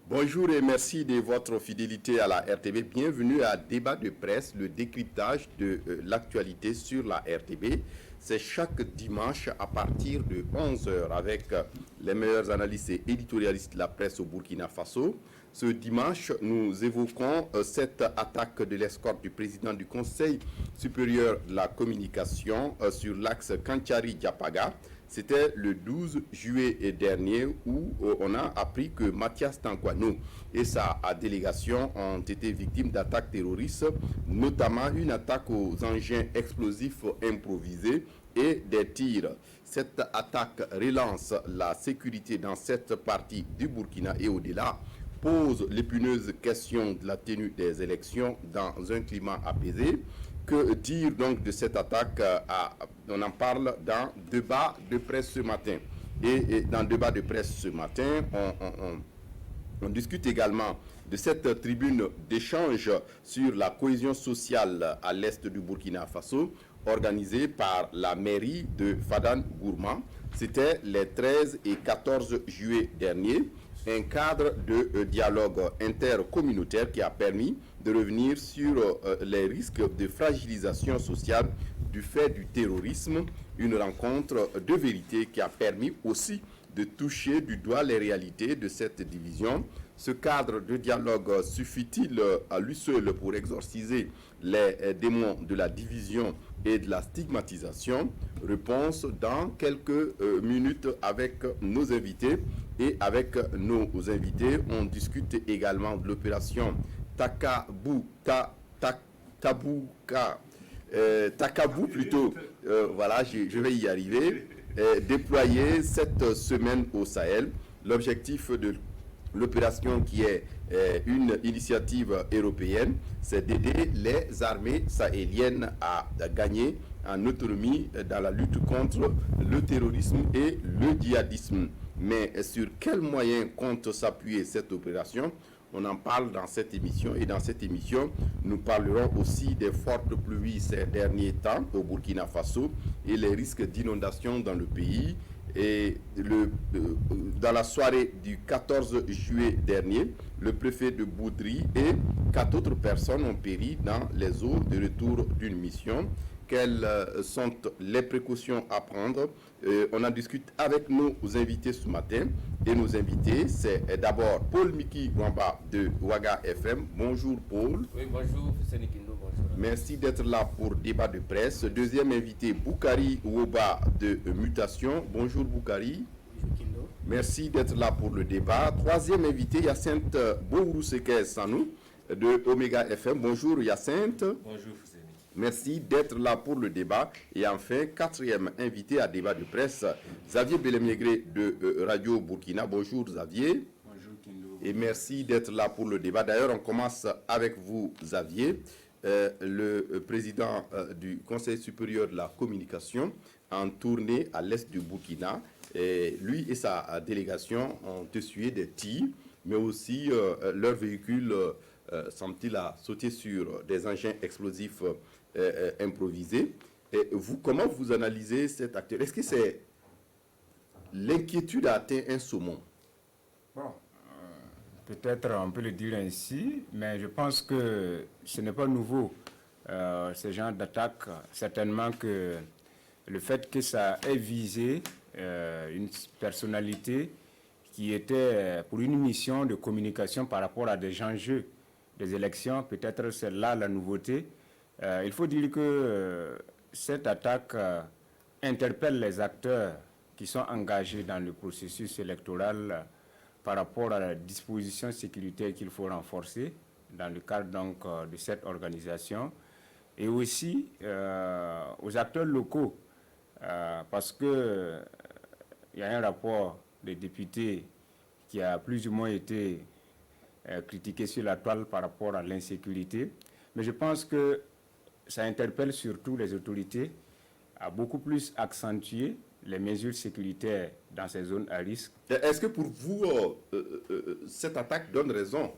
Bonjour et merci de votre fidélité à la RTB. Bienvenue à Débat de presse, le décryptage de l'actualité sur la RTB. C'est chaque dimanche à partir de 11 h avec les meilleurs analystes et éditorialistes de la presse au Burkina Faso. Ce dimanche, nous évoquons cette attaque de l'escorte du président du Conseil supérieur de la communication sur l'axe Kantiari-Diapaga. C'était le 12 juillet dernier où on a appris que Mathias Tankwano et sa délégation ont été victimes d'attaques terroristes, notamment une attaque aux engins explosifs improvisés et des tirs. Cette attaque relance la sécurité dans cette partie du Burkina et au-delà, pose l'épineuse question de la tenue des élections dans un climat apaisé. Que dire donc de cette attaque? On en parle dans débat de presse ce matin. Et dans débat de presse ce matin, on discute également de cette tribune d'échange sur la cohésion sociale à l'est du Burkina Faso, organisée par la mairie de Fadane Gourma. C'était les 13 et 14 juillet dernier. Un cadre de dialogue intercommunautaire qui a permis de revenir sur les risques de fragilisation sociale du fait du terrorisme. Une rencontre de vérité qui a permis aussi de toucher du doigt les réalités de cette division. Ce cadre de dialogue suffit-il à lui seul pour exorciser les démons de la division et de la stigmatisation? Réponse dans quelques minutes avec nos invités. Et avec nos invités, on discute également de l'opération Takabou plutôt. Voilà, je vais y arriver. Déployée cette semaine au Sahel. L'objectif de l'opération, qui est une initiative européenne, c'est d'aider les armées sahéliennes à gagner en autonomie dans la lutte contre le terrorisme et le djihadisme. Mais sur quels moyens compte s'appuyer cette opération? On en parle dans cette émission, et dans cette émission, nous parlerons aussi des fortes pluies ces derniers temps au Burkina Faso et les risques d'inondation dans le pays. Et dans la soirée du 14 juillet dernier, le préfet de Boudri et 4 autres personnes ont péri dans les eaux de retour d'une mission. Quelles sont les précautions à prendre? On en discute avec nos invités ce matin. Et nos invités, c'est d'abord Paul Miki Wamba de Ouaga FM. Bonjour Paul. Oui, bonjour Fuseni Kindo, bonjour. Merci d'être là pour débat de presse. Deuxième invité, Boukari Woba de Mutation. Bonjour Boukari. Bonjour Kindo. Merci d'être là pour le débat. Troisième invité, Yacinthe Bourou-Seke Sanou de Omega FM. Bonjour Yacinthe. Bonjour Fuseni. Merci d'être là pour le débat. Et enfin, quatrième invité à débat de presse, Xavier Belemiégré de Radio Burkina. Bonjour Xavier. Bonjour Kindo. Et merci d'être là pour le débat. D'ailleurs, on commence avec vous Xavier, le président du Conseil supérieur de la communication, en tournée à l'est du Burkina. Et lui et sa délégation ont essuyé des tirs, mais aussi leur véhicule semble-t-il a sauté sur des engins explosifs improvisés. Et vous, comment vous analysez cet acteur? Est-ce que c'est l'inquiétude a atteint un saumon? Bon, peut-être on peut le dire ainsi, mais je pense que ce n'est pas nouveau, ce genre d'attaque. Certainement que le fait que ça ait visé une personnalité qui était pour une mission de communication par rapport à des enjeux des élections, peut-être c'est là la nouveauté. Il faut dire que cette attaque interpelle les acteurs qui sont engagés dans le processus électoral par rapport à la disposition sécuritaire qu'il faut renforcer dans le cadre donc de cette organisation, et aussi aux acteurs locaux, parce que il y a un rapport des députés qui a plus ou moins été critiqué sur la toile par rapport à l'insécurité. Mais je pense que ça interpelle surtout les autorités à beaucoup plus accentuer les mesures sécuritaires dans ces zones à risque. Est-ce que pour vous, cette attaque donne raison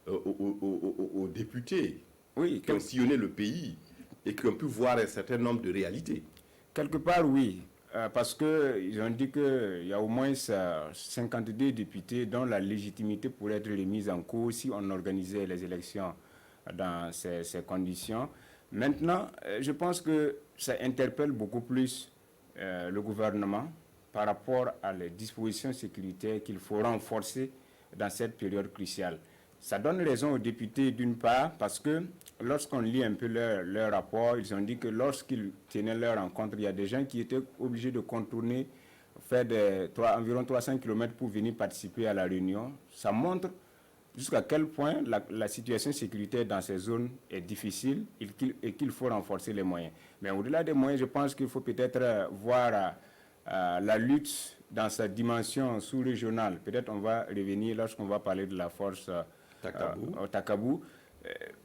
aux députés oui, qui ont sillonné le pays et qui ont pu voir un certain nombre de réalités? Quelque part, oui. parce qu'ils ont dit qu'il y a au moins 52 députés dont la légitimité pourrait être remise en cause si on organisait les élections dans ces conditions. Maintenant, je pense que ça interpelle beaucoup plus le gouvernement par rapport à les dispositions sécuritaires qu'il faut renforcer dans cette période cruciale. Ça donne raison aux députés d'une part parce que lorsqu'on lit un peu leur rapport, ils ont dit que lorsqu'ils tenaient leur rencontre, il y a des gens qui étaient obligés de contourner, faire environ 300 km pour venir participer à la réunion. Ça montre jusqu'à quel point la situation sécuritaire dans ces zones est difficile et qu'il faut renforcer les moyens. Mais au-delà des moyens, je pense qu'il faut peut-être voir la lutte dans sa dimension sous-régionale. Peut-être on va revenir lorsqu'on va parler de la force Takabou.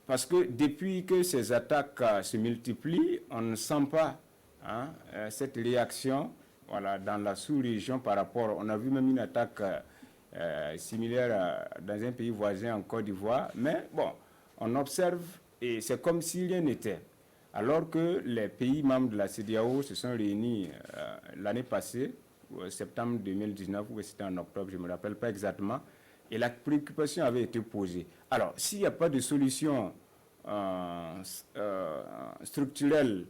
Parce que depuis que ces attaques se multiplient, on ne sent pas cette réaction dans la sous-région par rapport. On a vu même une attaque similaire dans un pays voisin en Côte d'Ivoire. Mais bon, on observe et c'est comme si rien n'était. Alors que les pays membres de la CEDEAO se sont réunis l'année passée, septembre 2019, ou c'était en octobre, je ne me rappelle pas exactement, et la préoccupation avait été posée. Alors, s'il n'y a pas de solution structurelle,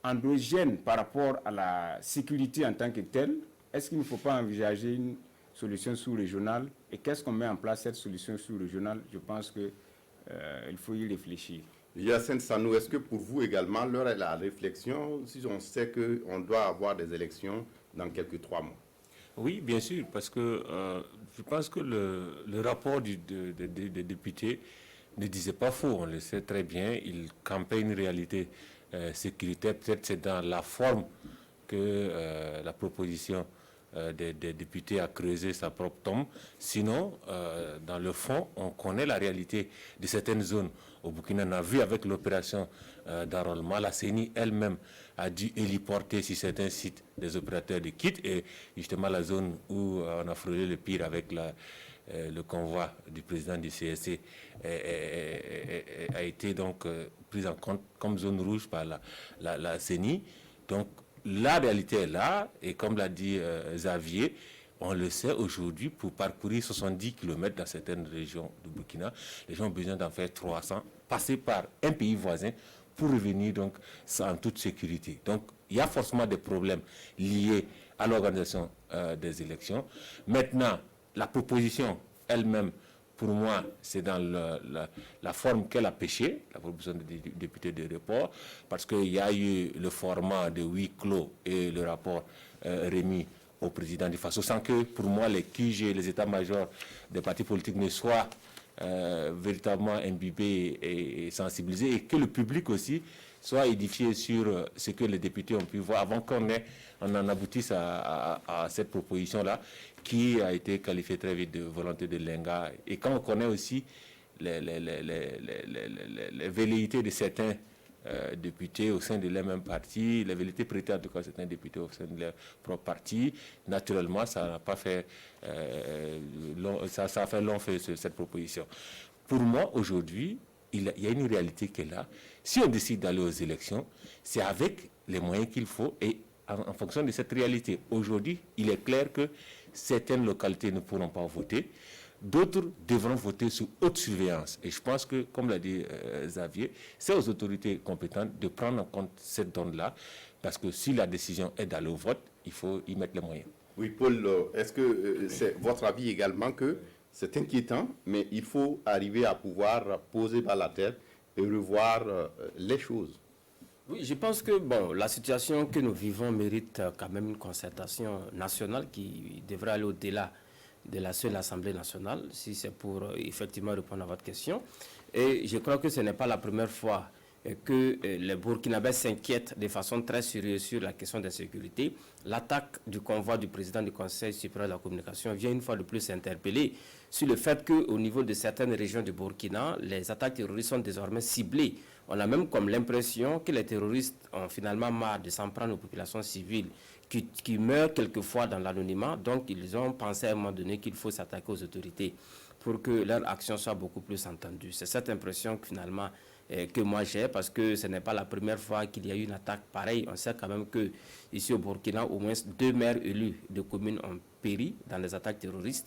endogène par rapport à la sécurité en tant que telle, est-ce qu'il ne faut pas envisager une solution sous-régionale? Et qu'est-ce qu'on met en place, cette solution sous-régionale? Je pense qu'il faut y réfléchir. Yacine Sanou, est-ce que pour vous également, l'heure est la réflexion, si on sait qu'on doit avoir des élections dans quelques 3 mois? Oui, bien sûr, parce que je pense que le rapport des députés ne disait pas faux, on le sait très bien, il campait une réalité sécuritaire, peut-être c'est dans la forme que la proposition des députés a creusé sa propre tombe. Sinon, dans le fond, on connaît la réalité de certaines zones. Au Burkina, on a vu avec l'opération d'enrôlement, la CENI elle-même a dû héliporter sur certains sites des opérateurs de kits, et justement la zone où on a frôlé le pire avec le convoi du président du CSC a été donc prise en compte comme zone rouge par la CENI. Donc la réalité est là, et comme l'a dit Xavier, on le sait aujourd'hui, pour parcourir 70 km dans certaines régions du Burkina, les gens ont besoin d'en faire 300, passer par un pays voisin pour revenir donc en toute sécurité. Donc il y a forcément des problèmes liés à l'organisation des élections. Maintenant, la proposition elle-même, pour moi, c'est dans la forme qu'elle a pêché, la proposition des députés de report, parce qu'il y a eu le format de huis clos et le rapport remis au président du FASO, sans que, pour moi, les QG, les états-majors des partis politiques ne soient véritablement imbibés et sensibilisés, et que le public aussi soit édifié sur ce que les députés ont pu voir avant qu'on en aboutisse à cette proposition-là, qui a été qualifiée très vite de volonté de Lenga. Et quand on connaît aussi les velléités de certains députés au sein de leur même parti, les velléités prêtées en tout cas certains députés au sein de leur propre parti, naturellement, ça n'a pas fait ça a fait long feu cette proposition. Pour moi, aujourd'hui, il y a une réalité qui est là. Si on décide d'aller aux élections, c'est avec les moyens qu'il faut et en fonction de cette réalité. Aujourd'hui, il est clair que certaines localités ne pourront pas voter, d'autres devront voter sous haute surveillance. Et je pense que, comme l'a dit Xavier, c'est aux autorités compétentes de prendre en compte cette donne-là, parce que si la décision est d'aller au vote, il faut y mettre les moyens. Oui, Paul, est-ce que c'est votre avis également que c'est inquiétant, mais il faut arriver à pouvoir poser par la tête et revoir les choses? Oui, je pense que la situation que nous vivons mérite quand même une concertation nationale qui devrait aller au-delà de la seule Assemblée nationale, si c'est pour effectivement répondre à votre question. Et je crois que ce n'est pas la première fois que les Burkinabés s'inquiètent de façon très sérieuse sur la question de la sécurité. L'attaque du convoi du président du Conseil supérieur de la communication vient une fois de plus interpeller sur le fait qu'au niveau de certaines régions du Burkina, les attaques terroristes sont désormais ciblées. On a même comme l'impression que les terroristes ont finalement marre de s'en prendre aux populations civiles qui meurent quelquefois dans l'anonymat. Donc ils ont pensé à un moment donné qu'il faut s'attaquer aux autorités pour que leur action soit beaucoup plus entendue. C'est cette impression que finalement que moi j'ai, parce que ce n'est pas la première fois qu'il y a eu une attaque pareille. On sait quand même que ici au Burkina, au moins 2 maires élus de communes ont péri dans des attaques terroristes.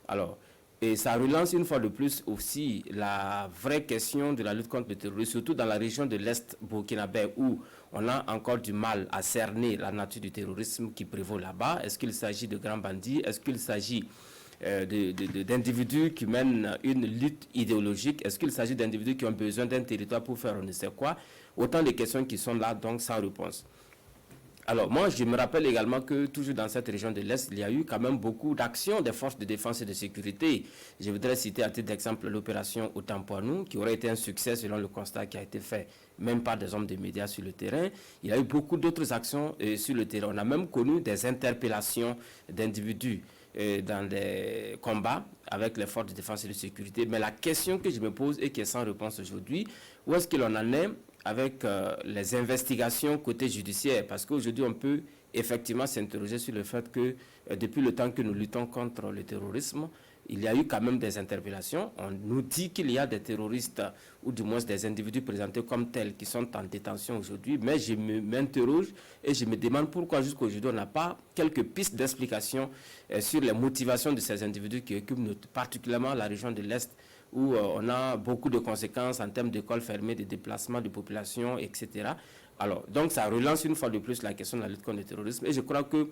Alors, et ça relance une fois de plus aussi la vraie question de la lutte contre le terrorisme, surtout dans la région de l'Est burkinabé où on a encore du mal à cerner la nature du terrorisme qui prévaut là-bas. Est-ce qu'il s'agit de grands bandits? Est-ce qu'il s'agit d'individus qui mènent une lutte idéologique? Est-ce qu'il s'agit d'individus qui ont besoin d'un territoire pour faire on ne sait quoi? Autant de questions qui sont là, donc sans réponse. Alors, moi, je me rappelle également que, toujours dans cette région de l'Est, il y a eu quand même beaucoup d'actions des forces de défense et de sécurité. Je voudrais citer à titre d'exemple l'opération Otampoinou, qui aurait été un succès selon le constat qui a été fait, même par des hommes des médias sur le terrain. Il y a eu beaucoup d'autres actions sur le terrain. On a même connu des interpellations d'individus dans des combats avec les forces de défense et de sécurité. Mais la question que je me pose et qui est sans réponse aujourd'hui, où est-ce qu'il en est avec les investigations côté judiciaire? Parce qu'aujourd'hui, on peut effectivement s'interroger sur le fait que depuis le temps que nous luttons contre le terrorisme, il y a eu quand même des interpellations. On nous dit qu'il y a des terroristes ou du moins des individus présentés comme tels qui sont en détention aujourd'hui, mais je m'interroge et je me demande pourquoi jusqu'à aujourd'hui on n'a pas quelques pistes d'explication sur les motivations de ces individus qui occupent particulièrement la région de l'Est, où on a beaucoup de conséquences en termes d'écoles fermées, de déplacements de population, etc. Alors, donc ça relance une fois de plus la question de la lutte contre le terrorisme. Et je crois que,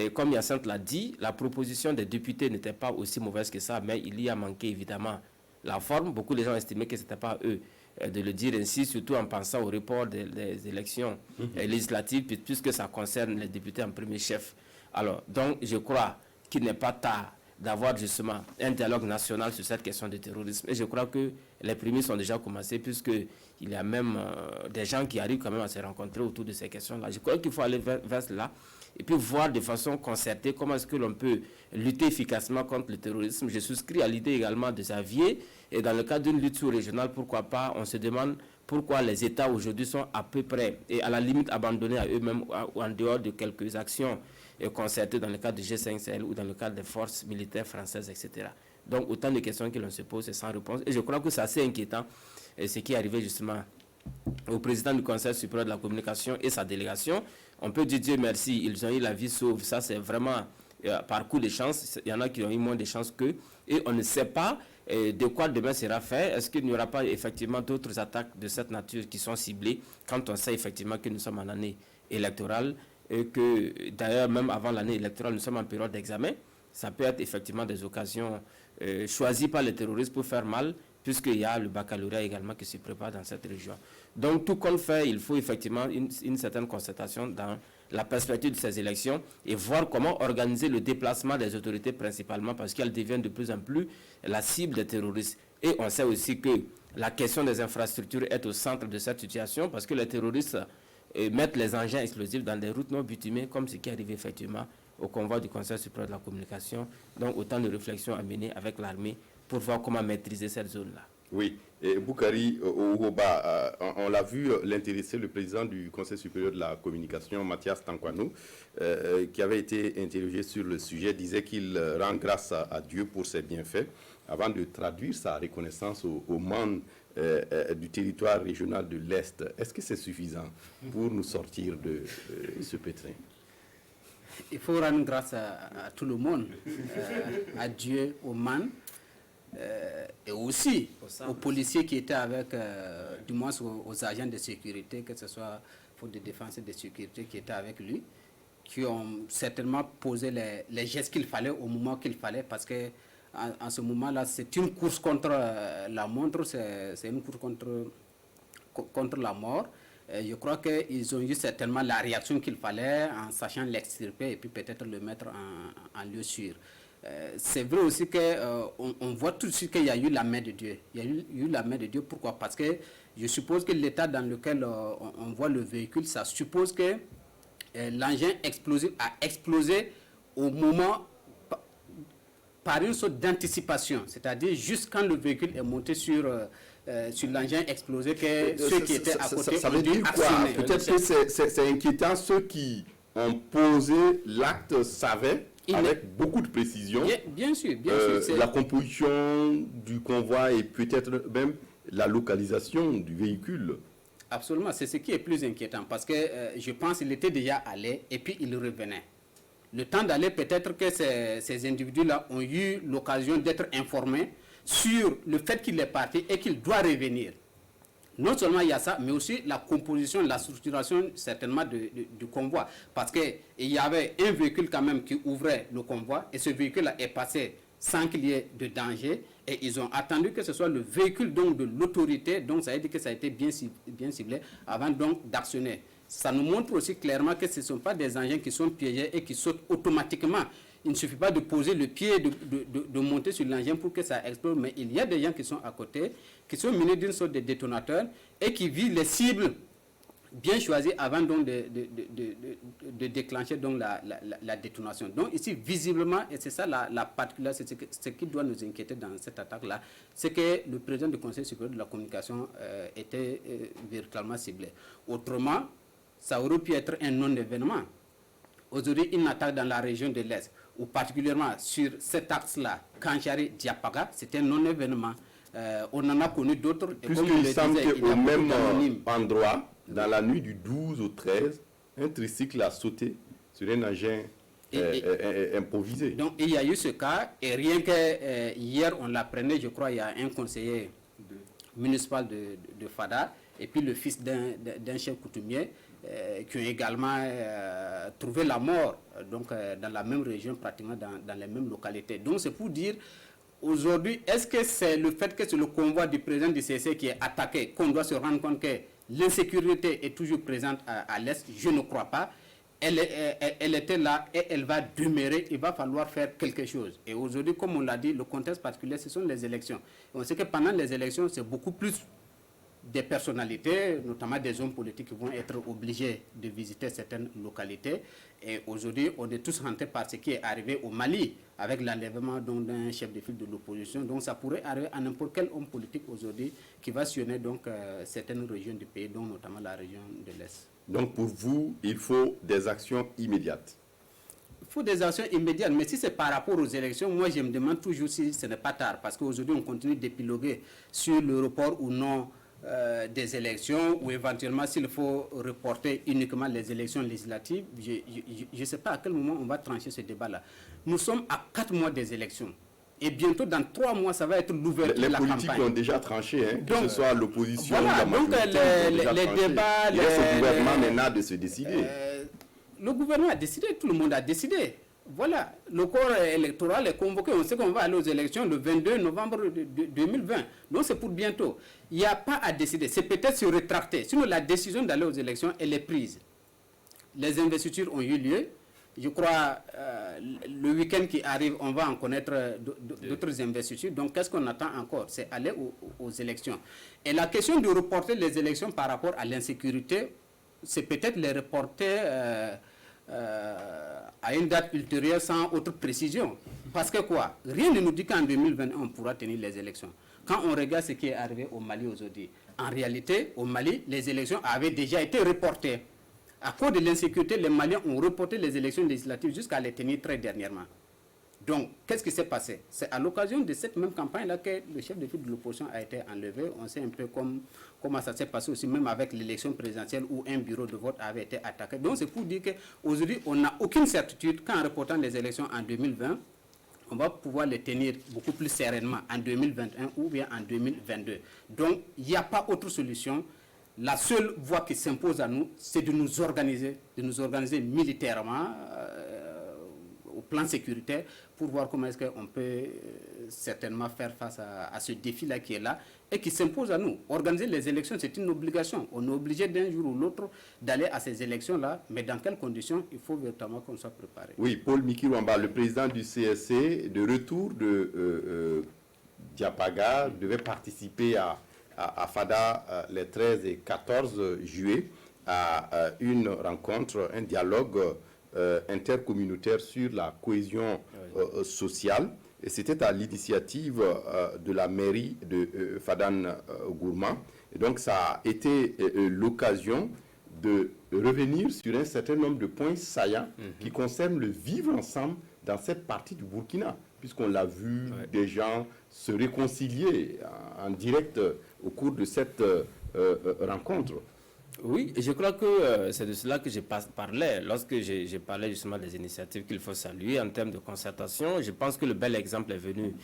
comme Hyacinthe l'a dit, la proposition des députés n'était pas aussi mauvaise que ça, mais il y a manqué évidemment la forme. Beaucoup de gens estimaient que ce n'était pas eux de le dire ainsi, surtout en pensant au report des élections législatives, puisque ça concerne les députés en premier chef. Alors, donc, je crois qu'il n'est pas tard d'avoir justement un dialogue national sur cette question du terrorisme. Et je crois que les prémices ont déjà commencé, puisqu'il y a même des gens qui arrivent quand même à se rencontrer autour de ces questions-là. Je crois qu'il faut aller vers cela et puis voir de façon concertée comment est-ce que l'on peut lutter efficacement contre le terrorisme. Je souscris à l'idée également de Xavier, et dans le cadre d'une lutte sous-régionale, pourquoi pas, on se demande pourquoi les États aujourd'hui sont à peu près, et à la limite abandonnés à eux-mêmes, ou en dehors de quelques actions concertées dans le cadre du G5 Sahel ou dans le cadre des forces militaires françaises, etc. Donc autant de questions que l'on se pose et sans réponse. Et je crois que c'est assez inquiétant, ce qui est arrivé justement au président du Conseil supérieur de la communication et sa délégation. On peut dire Dieu merci, ils ont eu la vie sauve. Ça, c'est vraiment par coup de chance. Il y en a qui ont eu moins de chance qu'eux. Et on ne sait pas de quoi demain sera fait. Est-ce qu'il n'y aura pas effectivement d'autres attaques de cette nature qui sont ciblées quand on sait effectivement que nous sommes en année électorale et que d'ailleurs même avant l'année électorale, nous sommes en période d'examen. Ça peut être effectivement des occasions choisies par les terroristes pour faire mal, puisqu'il y a le baccalauréat également qui se prépare dans cette région. Donc tout compte fait, il faut effectivement une certaine concertation dans la perspective de ces élections et voir comment organiser le déplacement des autorités principalement, parce qu'elles deviennent de plus en plus la cible des terroristes. Et on sait aussi que la question des infrastructures est au centre de cette situation, parce que les terroristes mettent les engins explosifs dans des routes non bitumées, comme ce qui est arrivé effectivement au convoi du Conseil supérieur de la communication. Donc autant de réflexions à mener avec l'armée pour voir comment maîtriser cette zone-là. Oui, et Boukari Ouroba, on l'a vu l'intéresser, le président du Conseil supérieur de la communication, Mathias Tankwanou, qui avait été interrogé sur le sujet, disait qu'il rend grâce à Dieu pour ses bienfaits, avant de traduire sa reconnaissance aux membres du territoire régional de l'Est. Est-ce que c'est suffisant pour nous sortir de ce pétrin? Il faut rendre grâce à tout le monde, à Dieu, aux man, et aussi aux policiers qui étaient avec, du moins aux agents de sécurité, que ce soit pour de défense et de sécurité qui étaient avec lui, qui ont certainement posé les gestes qu'il fallait au moment qu'il fallait, parce que en ce moment-là, c'est une course contre la montre, c'est une course contre la mort. Je crois qu'ils ont eu certainement la réaction qu'il fallait en sachant l'extirper et puis peut-être le mettre en lieu sûr. C'est vrai aussi qu'on voit tout de suite qu'il y a eu la main de Dieu. Il y a eu la main de Dieu. Pourquoi? Parce que je suppose que l'état dans lequel on voit le véhicule, ça suppose que l'engin explosif a explosé au moment par une sorte d'anticipation. C'est-à-dire juste quand le véhicule est monté sur l'engin explosé, que ceux qui étaient à côté ça veut dire quoi? Peut-être que c'est inquiétant. Ceux qui ont posé l'acte savaient avec beaucoup de précision bien sûr, la composition du convoi et peut-être même la localisation du véhicule. Absolument, c'est ce qui est plus inquiétant parce que je pense qu'il était déjà allé et puis il revenait. Le temps d'aller, peut-être que ces individus-là ont eu l'occasion d'être informés sur le fait qu'il est parti et qu'il doit revenir. Non seulement il y a ça, mais aussi la composition, la structuration certainement du convoi. Parce qu'il y avait un véhicule quand même qui ouvrait le convoi et ce véhicule-là est passé sans qu'il y ait de danger. Et ils ont attendu que ce soit le véhicule donc, de l'autorité, donc ça veut dire que ça a été bien ciblé avant donc d'actionner. Ça nous montre aussi clairement que ce ne sont pas des engins qui sont piégés et qui sautent automatiquement. Il ne suffit pas de poser le pied, de monter sur l'engin pour que ça explose, mais il y a des gens qui sont à côté, qui sont munis d'une sorte de détonateur et qui visent les cibles bien choisies avant donc de déclencher donc la détonation. Donc ici, visiblement, et c'est ça la particularité, ce qui doit nous inquiéter dans cette attaque-là, c'est que le président du Conseil supérieur de la communication était véritablement ciblé. Autrement, ça aurait pu être un non-événement. Aujourd'hui, une attaque dans la région de l'Est, ou particulièrement sur cet axe-là, Kanchari-Diapaga, c'était un non-événement. On en a connu d'autres. Puisqu'il semble qu'au même endroit, dans la nuit du 12 au 13, un tricycle a sauté sur un engin improvisé. Donc il y a eu ce cas, et rien que hier, on l'apprenait, je crois, il y a un conseiller municipal de Fada, et puis le fils d'un chef coutumier, qui ont également trouvé la mort donc, dans la même région, pratiquement dans les mêmes localités. Donc c'est pour dire, aujourd'hui, est-ce que c'est le fait que c'est le convoi du président du CC qui est attaqué, qu'on doit se rendre compte que l'insécurité est toujours présente à l'Est? Je ne crois pas. Elle était là et elle va demeurer. Il va falloir faire quelque chose. Et aujourd'hui, comme on l'a dit, le contexte particulier, ce sont les élections. Et on sait que pendant les élections, c'est beaucoup plus des personnalités, notamment des hommes politiques qui vont être obligés de visiter certaines localités. Et aujourd'hui, on est tous hantés par ce qui est arrivé au Mali, avec l'enlèvement d'un chef de file de l'opposition. Donc ça pourrait arriver à n'importe quel homme politique aujourd'hui qui va sillonner donc, certaines régions du pays, dont notamment la région de l'Est. Donc pour vous, il faut des actions immédiates. Il faut des actions immédiates, mais si c'est par rapport aux élections, moi je me demande toujours si ce n'est pas tard, parce qu'aujourd'hui on continue d'épiloguer sur le report ou non des élections, ou éventuellement s'il faut reporter uniquement les élections législatives. Je ne sais pas à quel moment on va trancher ce débat-là. Nous sommes à 4 mois des élections. Et bientôt, dans 3 mois, ça va être l'ouverture de la campagne. Les politiques ont déjà tranché, hein, donc, que ce soit l'opposition voilà, ou la majorité. les débats... Il reste au gouvernement maintenant de se décider. Le gouvernement a décidé, tout le monde a décidé. Voilà, le corps électoral est convoqué. On sait qu'on va aller aux élections le 22 novembre 2020. Donc c'est pour bientôt. Il n'y a pas à décider. C'est peut-être se rétracter. Sinon, la décision d'aller aux élections, elle est prise. Les investitures ont eu lieu. Je crois le week-end qui arrive, on va en connaître d'autres investitures. Donc qu'est-ce qu'on attend encore? C'est aller aux élections. Et la question de reporter les élections par rapport à l'insécurité, c'est peut-être les reporter... à une date ultérieure sans autre précision. Parce que quoi? Rien ne nous dit qu'en 2021 on pourra tenir les élections. Quand on regarde ce qui est arrivé au Mali aujourd'hui, en réalité, au Mali, les élections avaient déjà été reportées. À cause de l'insécurité, les Maliens ont reporté les élections législatives jusqu'à les tenir très dernièrement. Donc, qu'est-ce qui s'est passé? C'est à l'occasion de cette même campagne-là que le chef de file de l'opposition a été enlevé. On sait un peu comment ça s'est passé aussi, même avec l'élection présidentielle où un bureau de vote avait été attaqué. Donc, c'est pour dire qu'aujourd'hui, on n'a aucune certitude qu'en reportant les élections en 2020, on va pouvoir les tenir beaucoup plus sereinement en 2021 ou bien en 2022. Donc, il n'y a pas autre solution. La seule voie qui s'impose à nous, c'est de nous organiser militairement, au plan sécuritaire, pour voir comment est-ce qu'on peut certainement faire face à ce défi-là qui est là et qui s'impose à nous. Organiser les élections, c'est une obligation. On est obligé d'un jour ou l'autre d'aller à ces élections-là, mais dans quelles conditions? Il faut véritablement qu'on soit préparé. Oui, Paul Mikiwamba, le président du CSC, de retour de Diapaga, devait participer à Fada les 13 et 14 juillet à une rencontre, un dialogue intercommunautaire sur la cohésion sociale. Et c'était à l'initiative de la mairie de Fadan Gourma. Et donc ça a été l'occasion de revenir sur un certain nombre de points saillants qui concernent le vivre ensemble dans cette partie du Burkina. puisqu'on l'a vu, des gens se réconcilier en direct au cours de cette rencontre. Oui, et je crois que c'est de cela que je parlais lorsque j'ai parlé justement des initiatives qu'il faut saluer en termes de concertation. Je pense que le bel exemple est venu,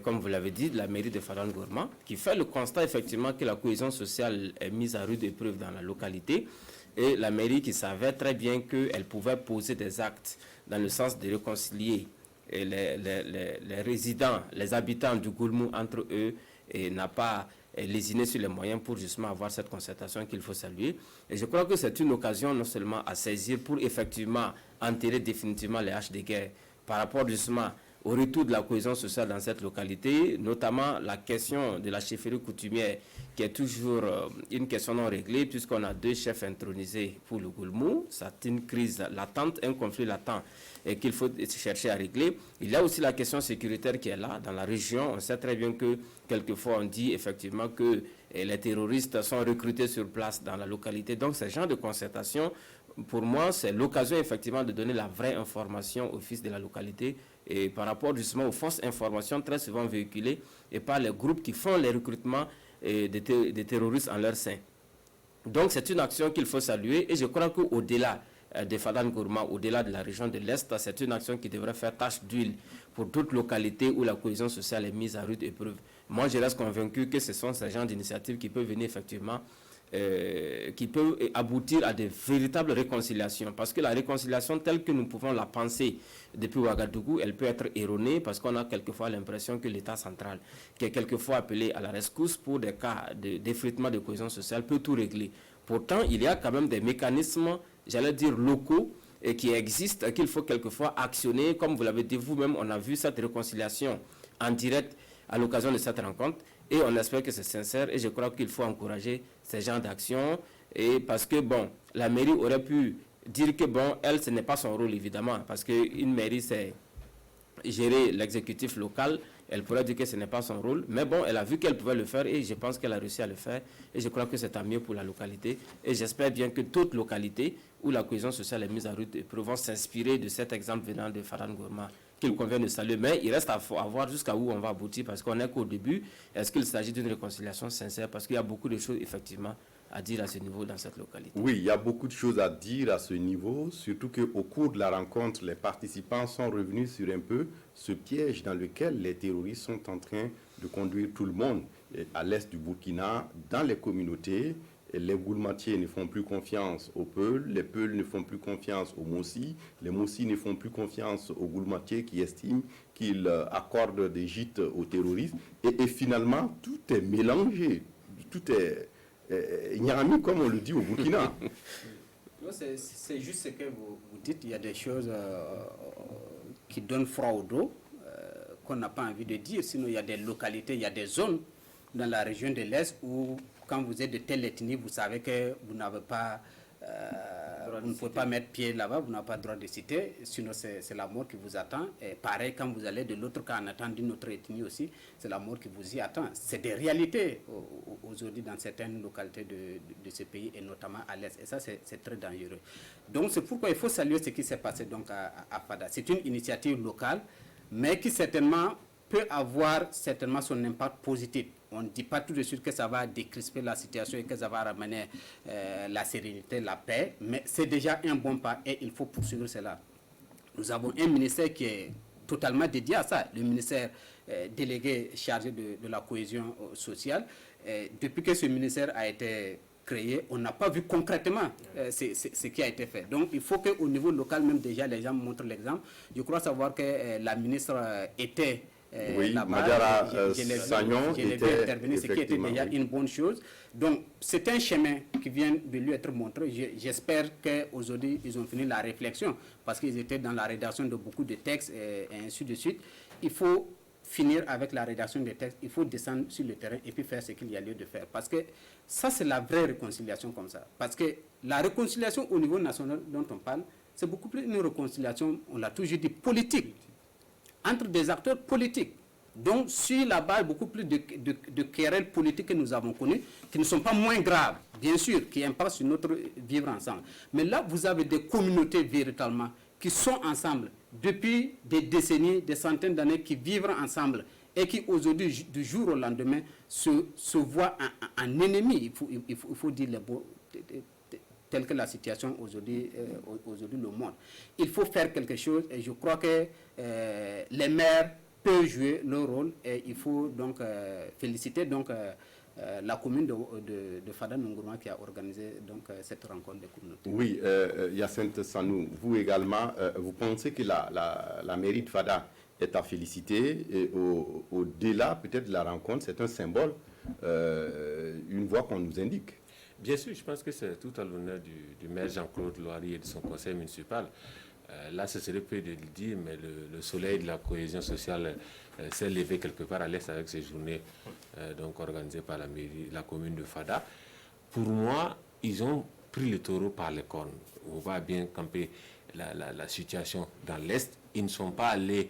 comme vous l'avez dit, de la mairie de Fadane Gourma, qui fait le constat effectivement que la cohésion sociale est mise à rude épreuve dans la localité, et la mairie qui savait très bien qu'elle pouvait poser des actes dans le sens de réconcilier les résidents, les habitants du Gourmou entre eux, et n'a pas lésiné sur les moyens pour justement avoir cette concertation qu'il faut saluer. Et je crois que c'est une occasion non seulement à saisir pour effectivement enterrer définitivement les haches de guerre par rapport justement au retour de la cohésion sociale dans cette localité, notamment la question de la chefferie coutumière qui est toujours une question non réglée puisqu'on a 2 chefs intronisés pour le Gourmou. C'est une crise latente, un conflit latent et qu'il faut chercher à régler. Il y a aussi la question sécuritaire qui est là dans la région. On sait très bien que quelquefois on dit effectivement que les terroristes sont recrutés sur place dans la localité. Donc ce genre de concertation, pour moi, c'est l'occasion effectivement de donner la vraie information aux fils de la localité et par rapport justement aux fausses informations très souvent véhiculées et par les groupes qui font les recrutements des terroristes en leur sein. Donc c'est une action qu'il faut saluer et je crois qu'au-delà de Fadane Gourma, au-delà de la région de l'Est, c'est une action qui devrait faire tache d'huile pour toute localité où la cohésion sociale est mise à rude épreuve. Moi, je reste convaincu que ce sont ces genres d'initiatives qui peuvent venir effectivement qui peut aboutir à de véritables réconciliations. Parce que la réconciliation telle que nous pouvons la penser depuis Ouagadougou, elle peut être erronée parce qu'on a quelquefois l'impression que l'État central, qui est quelquefois appelé à la rescousse pour des cas d'effritement de cohésion sociale, peut tout régler. Pourtant, il y a quand même des mécanismes, j'allais dire locaux, et qui existent, qu'il faut quelquefois actionner. Comme vous l'avez dit vous-même, on a vu cette réconciliation en direct à l'occasion de cette rencontre. Et on espère que c'est sincère et je crois qu'il faut encourager ces genres d'actions. Et parce que, bon, la mairie aurait pu dire que, bon, elle, ce n'est pas son rôle, évidemment. Parce qu'une mairie, c'est gérer l'exécutif local. Elle pourrait dire que ce n'est pas son rôle. Mais bon, elle a vu qu'elle pouvait le faire et je pense qu'elle a réussi à le faire. Et je crois que c'est tant mieux pour la localité. Et j'espère bien que toute localité où la cohésion sociale est mise en route vont s'inspirer de cet exemple venant de Fadane Gourma, qu'il convient de saluer, mais il reste à voir jusqu'à où on va aboutir, parce qu'on n'est qu'au début. Est-ce qu'il s'agit d'une réconciliation sincère? Parce qu'il y a beaucoup de choses, effectivement, à dire à ce niveau dans cette localité. Oui, il y a beaucoup de choses à dire à ce niveau, surtout qu'au cours de la rencontre, les participants sont revenus sur un peu ce piège dans lequel les terroristes sont en train de conduire tout le monde. Et à l'est du Burkina, dans les communautés, les Goulmatiers ne font plus confiance aux Peuls, les Peuls ne font plus confiance aux Moussis, les Moussis ne font plus confiance aux Goulmatiers qui estiment qu'ils accordent des gîtes aux terroristes. Et finalement, tout est mélangé, tout est Nyami, comme on le dit au Burkina. C'est juste ce que vous dites, il y a des choses qui donnent froid au dos, qu'on n'a pas envie de dire. Sinon, il y a des localités, il y a des zones dans la région de l'Est où, quand vous êtes de telle ethnie, vous savez que vous n'avez pas, vous ne pouvez pas mettre pied là-bas, vous n'avez pas le droit de citer, sinon c'est la mort qui vous attend. Et pareil, quand vous allez de l'autre cas en attendant d'une autre ethnie aussi, c'est la mort qui vous y attend. C'est des réalités aujourd'hui dans certaines localités de ce pays, et notamment à l'Est. Et ça, c'est très dangereux. Donc c'est pourquoi il faut saluer ce qui s'est passé donc à Fada. C'est une initiative locale, mais qui certainement peut avoir certainement son impact positif. On ne dit pas tout de suite que ça va décrisper la situation et que ça va ramener la sérénité, la paix, mais c'est déjà un bon pas et il faut poursuivre cela. Nous avons un ministère qui est totalement dédié à ça, le ministère délégué chargé de la cohésion sociale. Depuis que ce ministère a été créé, on n'a pas vu concrètement ce qui a été fait. Donc il faut qu'au niveau local, même déjà, les gens montrent l'exemple. Je crois savoir que la ministre était... oui, Madjara Sagnon était intervenu, ce qui était déjà une bonne chose. Donc, c'est un chemin qui vient de lui être montré. J'espère qu'aujourd'hui, ils ont fini la réflexion parce qu'ils étaient dans la rédaction de beaucoup de textes et ainsi de suite. Il faut finir avec la rédaction des textes, il faut descendre sur le terrain et puis faire ce qu'il y a lieu de faire. Parce que ça, c'est la vraie réconciliation comme ça. Parce que la réconciliation au niveau national dont on parle, c'est beaucoup plus une réconciliation, on l'a toujours dit, politique, entre des acteurs politiques. Donc, sur la base beaucoup plus de querelles politiques que nous avons connues, qui ne sont pas moins graves, bien sûr, qui impactent sur notre vivre ensemble. Mais là, vous avez des communautés véritablement qui sont ensemble depuis des décennies, des centaines d'années, qui vivent ensemble et qui aujourd'hui, du jour au lendemain, se voient en ennemis, il faut dire les mots, telle que la situation aujourd'hui le monde. Il faut faire quelque chose et je crois que les maires peuvent jouer leur rôle et il faut donc féliciter donc la commune de Fada Nungourma qui a organisé donc cette rencontre des communautés. Oui, Hyacinthe Sanou, vous également, vous pensez que la mairie de Fada est à féliciter et au-delà peut-être de la rencontre, c'est un symbole, une voie qu'on nous indique. Bien sûr, je pense que c'est tout à l'honneur du maire Jean-Claude Loiry et de son conseil municipal. Là, ce serait peu de le dire, mais le soleil de la cohésion sociale s'est levé quelque part à l'est avec ces journées donc organisées par la commune de Fada. Pour moi, ils ont pris le taureau par les cornes. On va bien camper la situation dans l'est. Ils ne sont pas allés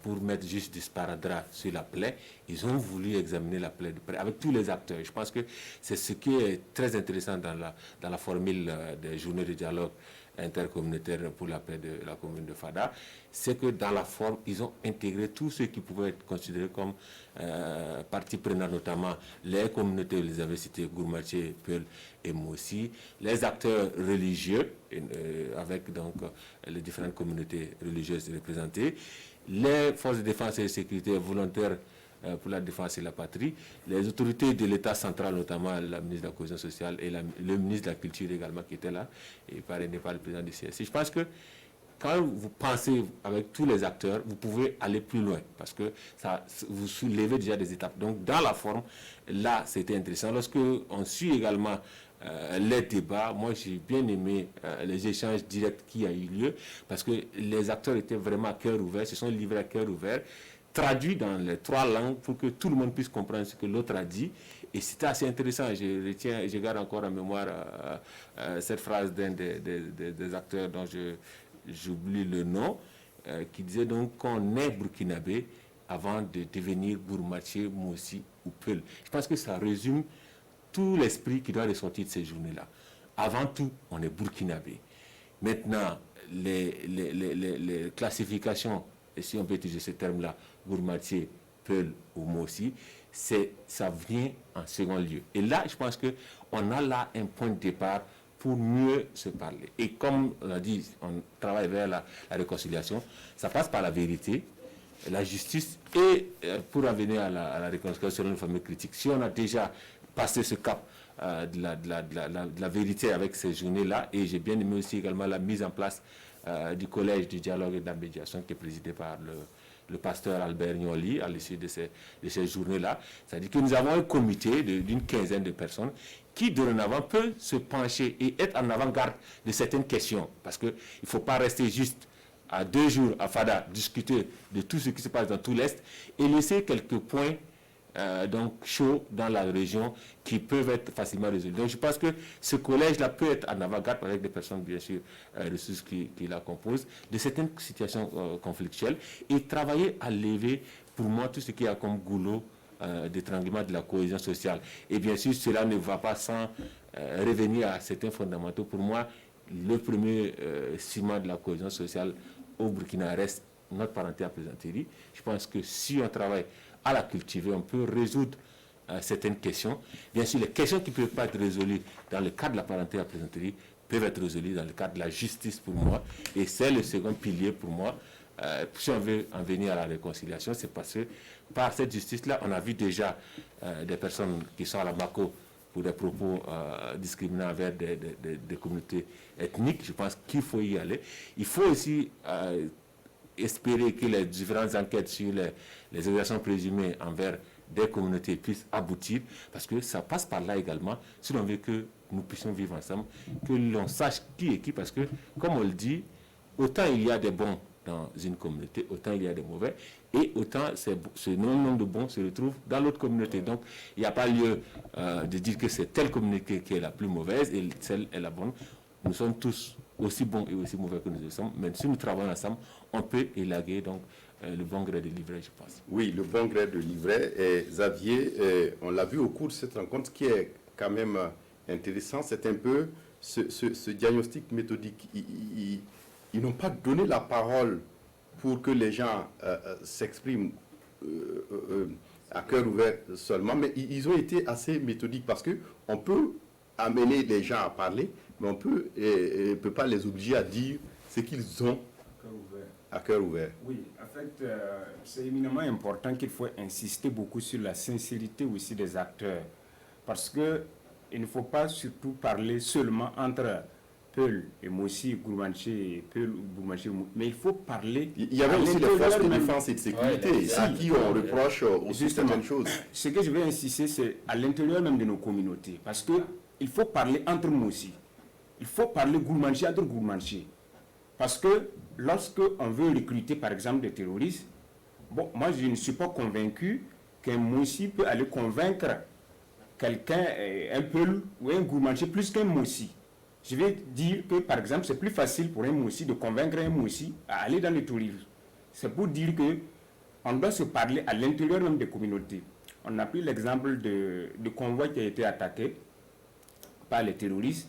pour mettre juste du sparadrap sur la plaie. Ils ont voulu examiner la plaie de près avec tous les acteurs. Je pense que c'est ce qui est très intéressant dans la formule des journées de dialogue intercommunautaire pour la paix de la commune de Fada, c'est que dans la forme, ils ont intégré tous ceux qui pouvaient être considérés comme partie prenante, notamment les communautés, vous les avez cités, Gourmatier, Peul et Moussi, les acteurs religieux, avec donc les différentes communautés religieuses représentées, les forces de défense et de sécurité volontaires pour la défense et la patrie, les autorités de l'État central, notamment la ministre de la Cohésion sociale et le ministre de la Culture également qui était là, et parrainé par le président du CSI. Je pense que quand vous pensez avec tous les acteurs, vous pouvez aller plus loin, parce que ça, vous soulevez déjà des étapes. Donc dans la forme, là, c'était intéressant. Lorsque on suit également les débats, moi j'ai bien aimé les échanges directs qui a eu lieu, parce que les acteurs étaient vraiment à cœur ouvert, se sont livrés à cœur ouvert, traduit dans les 3 langues pour que tout le monde puisse comprendre ce que l'autre a dit. Et c'était assez intéressant. Je garde encore en mémoire cette phrase d'un des acteurs dont j'oublie le nom, qui disait donc qu'on est burkinabé avant de devenir Gourmatier, Moussi ou Peul. Je pense que ça résume tout l'esprit qui doit ressortir de ces journées-là. Avant tout, on est burkinabé. Maintenant, les classifications, et si on peut utiliser ce terme-là, Gourmatier, Peul ou Moussi, ça vient en second lieu. Et là, je pense qu'on a là un point de départ pour mieux se parler. Et comme on a dit, on travaille vers la réconciliation, ça passe par la vérité, la justice, et pour en venir à la réconciliation, selon une famille critique, si on a déjà passé ce cap de la vérité avec ces journées-là, et j'ai bien aimé aussi également la mise en place du collège du dialogue et de la médiation qui est présidé par le pasteur Albert Nioli à l'issue de ces journées-là. C'est-à-dire que nous avons un comité d'une quinzaine de personnes qui, dorénavant, peut se pencher et être en avant-garde de certaines questions. Parce qu'il ne faut pas rester juste à 2 jours à Fada, discuter de tout ce qui se passe dans tout l'Est et laisser quelques points donc chauds dans la région qui peuvent être facilement résolus. Donc je pense que ce collège-là peut être en avant-garde avec des personnes bien sûr ressources qui la composent, de certaines situations conflictuelles et travailler à lever pour moi tout ce qui a comme goulot d'étranglement de la cohésion sociale. Et bien sûr cela ne va pas sans revenir à certains fondamentaux. Pour moi, le premier ciment de la cohésion sociale au Burkina reste notre parenté à plaisanterie. Je pense que si on travaille à la cultiver, on peut résoudre certaines questions. Bien sûr, les questions qui ne peuvent pas être résolues dans le cadre de la parenté à plaisanterie peuvent être résolues dans le cadre de la justice pour moi. Et c'est le second pilier pour moi. Si on veut en venir à la réconciliation, c'est parce que par cette justice-là, on a vu déjà des personnes qui sont à la MACO pour des propos discriminants envers des communautés ethniques. Je pense qu'il faut y aller. Il faut aussi espérer que les différentes enquêtes sur les agressions présumées envers des communautés puissent aboutir, parce que ça passe par là également, si l'on veut que nous puissions vivre ensemble, que l'on sache qui est qui, parce que, comme on le dit, autant il y a des bons dans une communauté, autant il y a des mauvais, et autant ce nombre de bons se retrouve dans l'autre communauté. Donc, il n'y a pas lieu de dire que c'est telle communauté qui est la plus mauvaise et celle est la bonne. Nous sommes tous aussi bons et aussi mauvais que nous le sommes, mais si nous travaillons ensemble, on peut élaguer donc le bon gré de livret, je pense. Oui, le bon gré de livret. Et Xavier, on l'a vu au cours de cette rencontre, ce qui est quand même intéressant, c'est un peu ce diagnostic méthodique. ils n'ont pas donné la parole pour que les gens s'expriment à cœur ouvert seulement, mais ils ont été assez méthodiques parce qu'on peut amener les gens à parler, mais on peut pas les obliger à dire ce qu'ils ont à cœur ouvert. Oui, en fait, c'est éminemment important qu'il faut insister beaucoup sur la sincérité aussi des acteurs. Parce qu'il ne faut pas surtout parler seulement entre Peul et Mossi, Gourmanché, Peul, Gourmanché, mais il faut parler... Il y avait aussi les forces de défense et de sécurité, à qui on reproche aussi certaines choses. Ce que je vais insister, c'est à l'intérieur même de nos communautés. Parce qu'il faut parler entre Mossi. Il faut parler Gourmanché entre Gourmanché. Parce que lorsque on veut recruter, par exemple, des terroristes, bon, moi, je ne suis pas convaincu qu'un Mossi peut aller convaincre quelqu'un, un Peul ou un Gourmanché, plus qu'un Mossi. Je vais dire que, par exemple, c'est plus facile pour un Mossi de convaincre un Mossi à aller dans le tourisme. C'est pour dire qu'on doit se parler à l'intérieur même des communautés. On a pris l'exemple de convoi qui a été attaqué par les terroristes.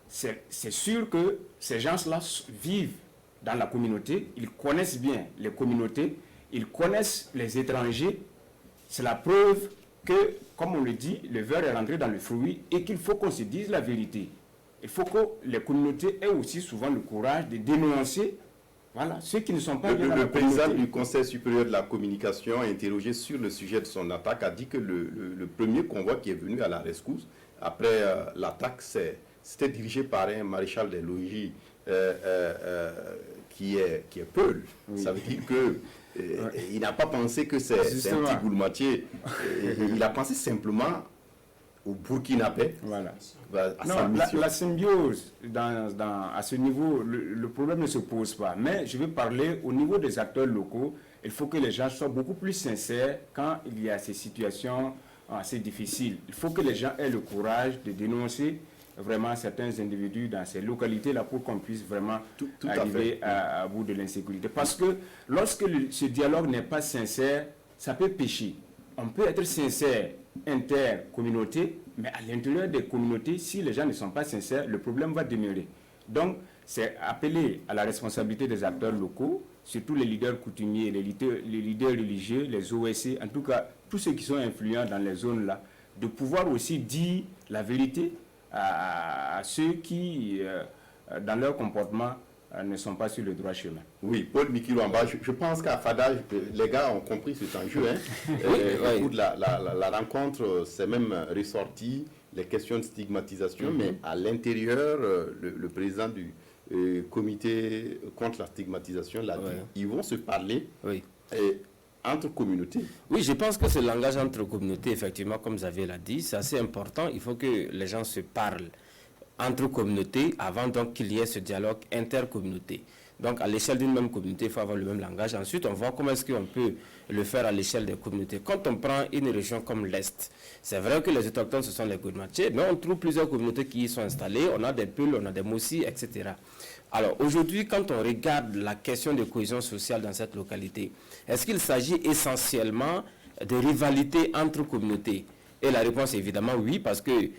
C'est sûr que ces gens-là vivent dans la communauté, ils connaissent bien les communautés, ils connaissent les étrangers. C'est la preuve que, comme on le dit, le verre est rentré dans le fruit et qu'il faut qu'on se dise la vérité. Il faut que les communautés aient aussi souvent le courage de dénoncer ceux qui ne sont pas bien dans la communauté. Le président du Conseil supérieur de la communication, interrogé sur le sujet de son attaque, a dit que le premier convoi qui est venu à la rescousse, après l'attaque, c'était dirigé par un maréchal des logis qui est Peul. Oui. Ça veut dire que il n'a pas pensé que c'est un petit Goulmatier. Il a pensé simplement au Burkinabé. Voilà. La symbiose, à ce niveau, le problème ne se pose pas. Mais je vais parler au niveau des acteurs locaux. Il faut que les gens soient beaucoup plus sincères quand il y a ces situations assez difficiles. Il faut que les gens aient le courage de dénoncer vraiment certains individus dans ces localités-là pour qu'on puisse vraiment arriver à bout de l'insécurité. Parce que lorsque ce dialogue n'est pas sincère, ça peut pécher. On peut être sincère intercommunauté, mais à l'intérieur des communautés, si les gens ne sont pas sincères, le problème va demeurer. Donc, c'est appeler à la responsabilité des acteurs locaux, surtout les leaders coutumiers, les leaders religieux, les OSC, en tout cas, tous ceux qui sont influents dans les zones-là, de pouvoir aussi dire la vérité à ceux qui, dans leur comportement, ne sont pas sur le droit chemin. Oui, Paul Mikilwamba, je pense qu'à Fada, les gars ont compris cet enjeu. Au cours de la rencontre, c'est même ressorti les questions de stigmatisation, mais à l'intérieur, le président du comité contre la stigmatisation l'a dit, ils vont se parler entre communautés. Oui, je pense que ce langage entre communautés, effectivement, comme Xavier l'a dit, c'est assez important. Il faut que les gens se parlent entre communautés avant donc qu'il y ait ce dialogue intercommunauté. Donc à l'échelle d'une même communauté, il faut avoir le même langage. Ensuite, on voit comment est-ce qu'on peut le faire à l'échelle des communautés. Quand on prend une région comme l'Est, c'est vrai que les autochtones, ce sont les Gourmatiers, mais on trouve plusieurs communautés qui y sont installées. On a des Peuls, on a des Mossi, etc. Alors aujourd'hui, quand on regarde la question de cohésion sociale dans cette localité, est-ce qu'il s'agit essentiellement de rivalité entre communautés? Et la réponse est évidemment oui, parce que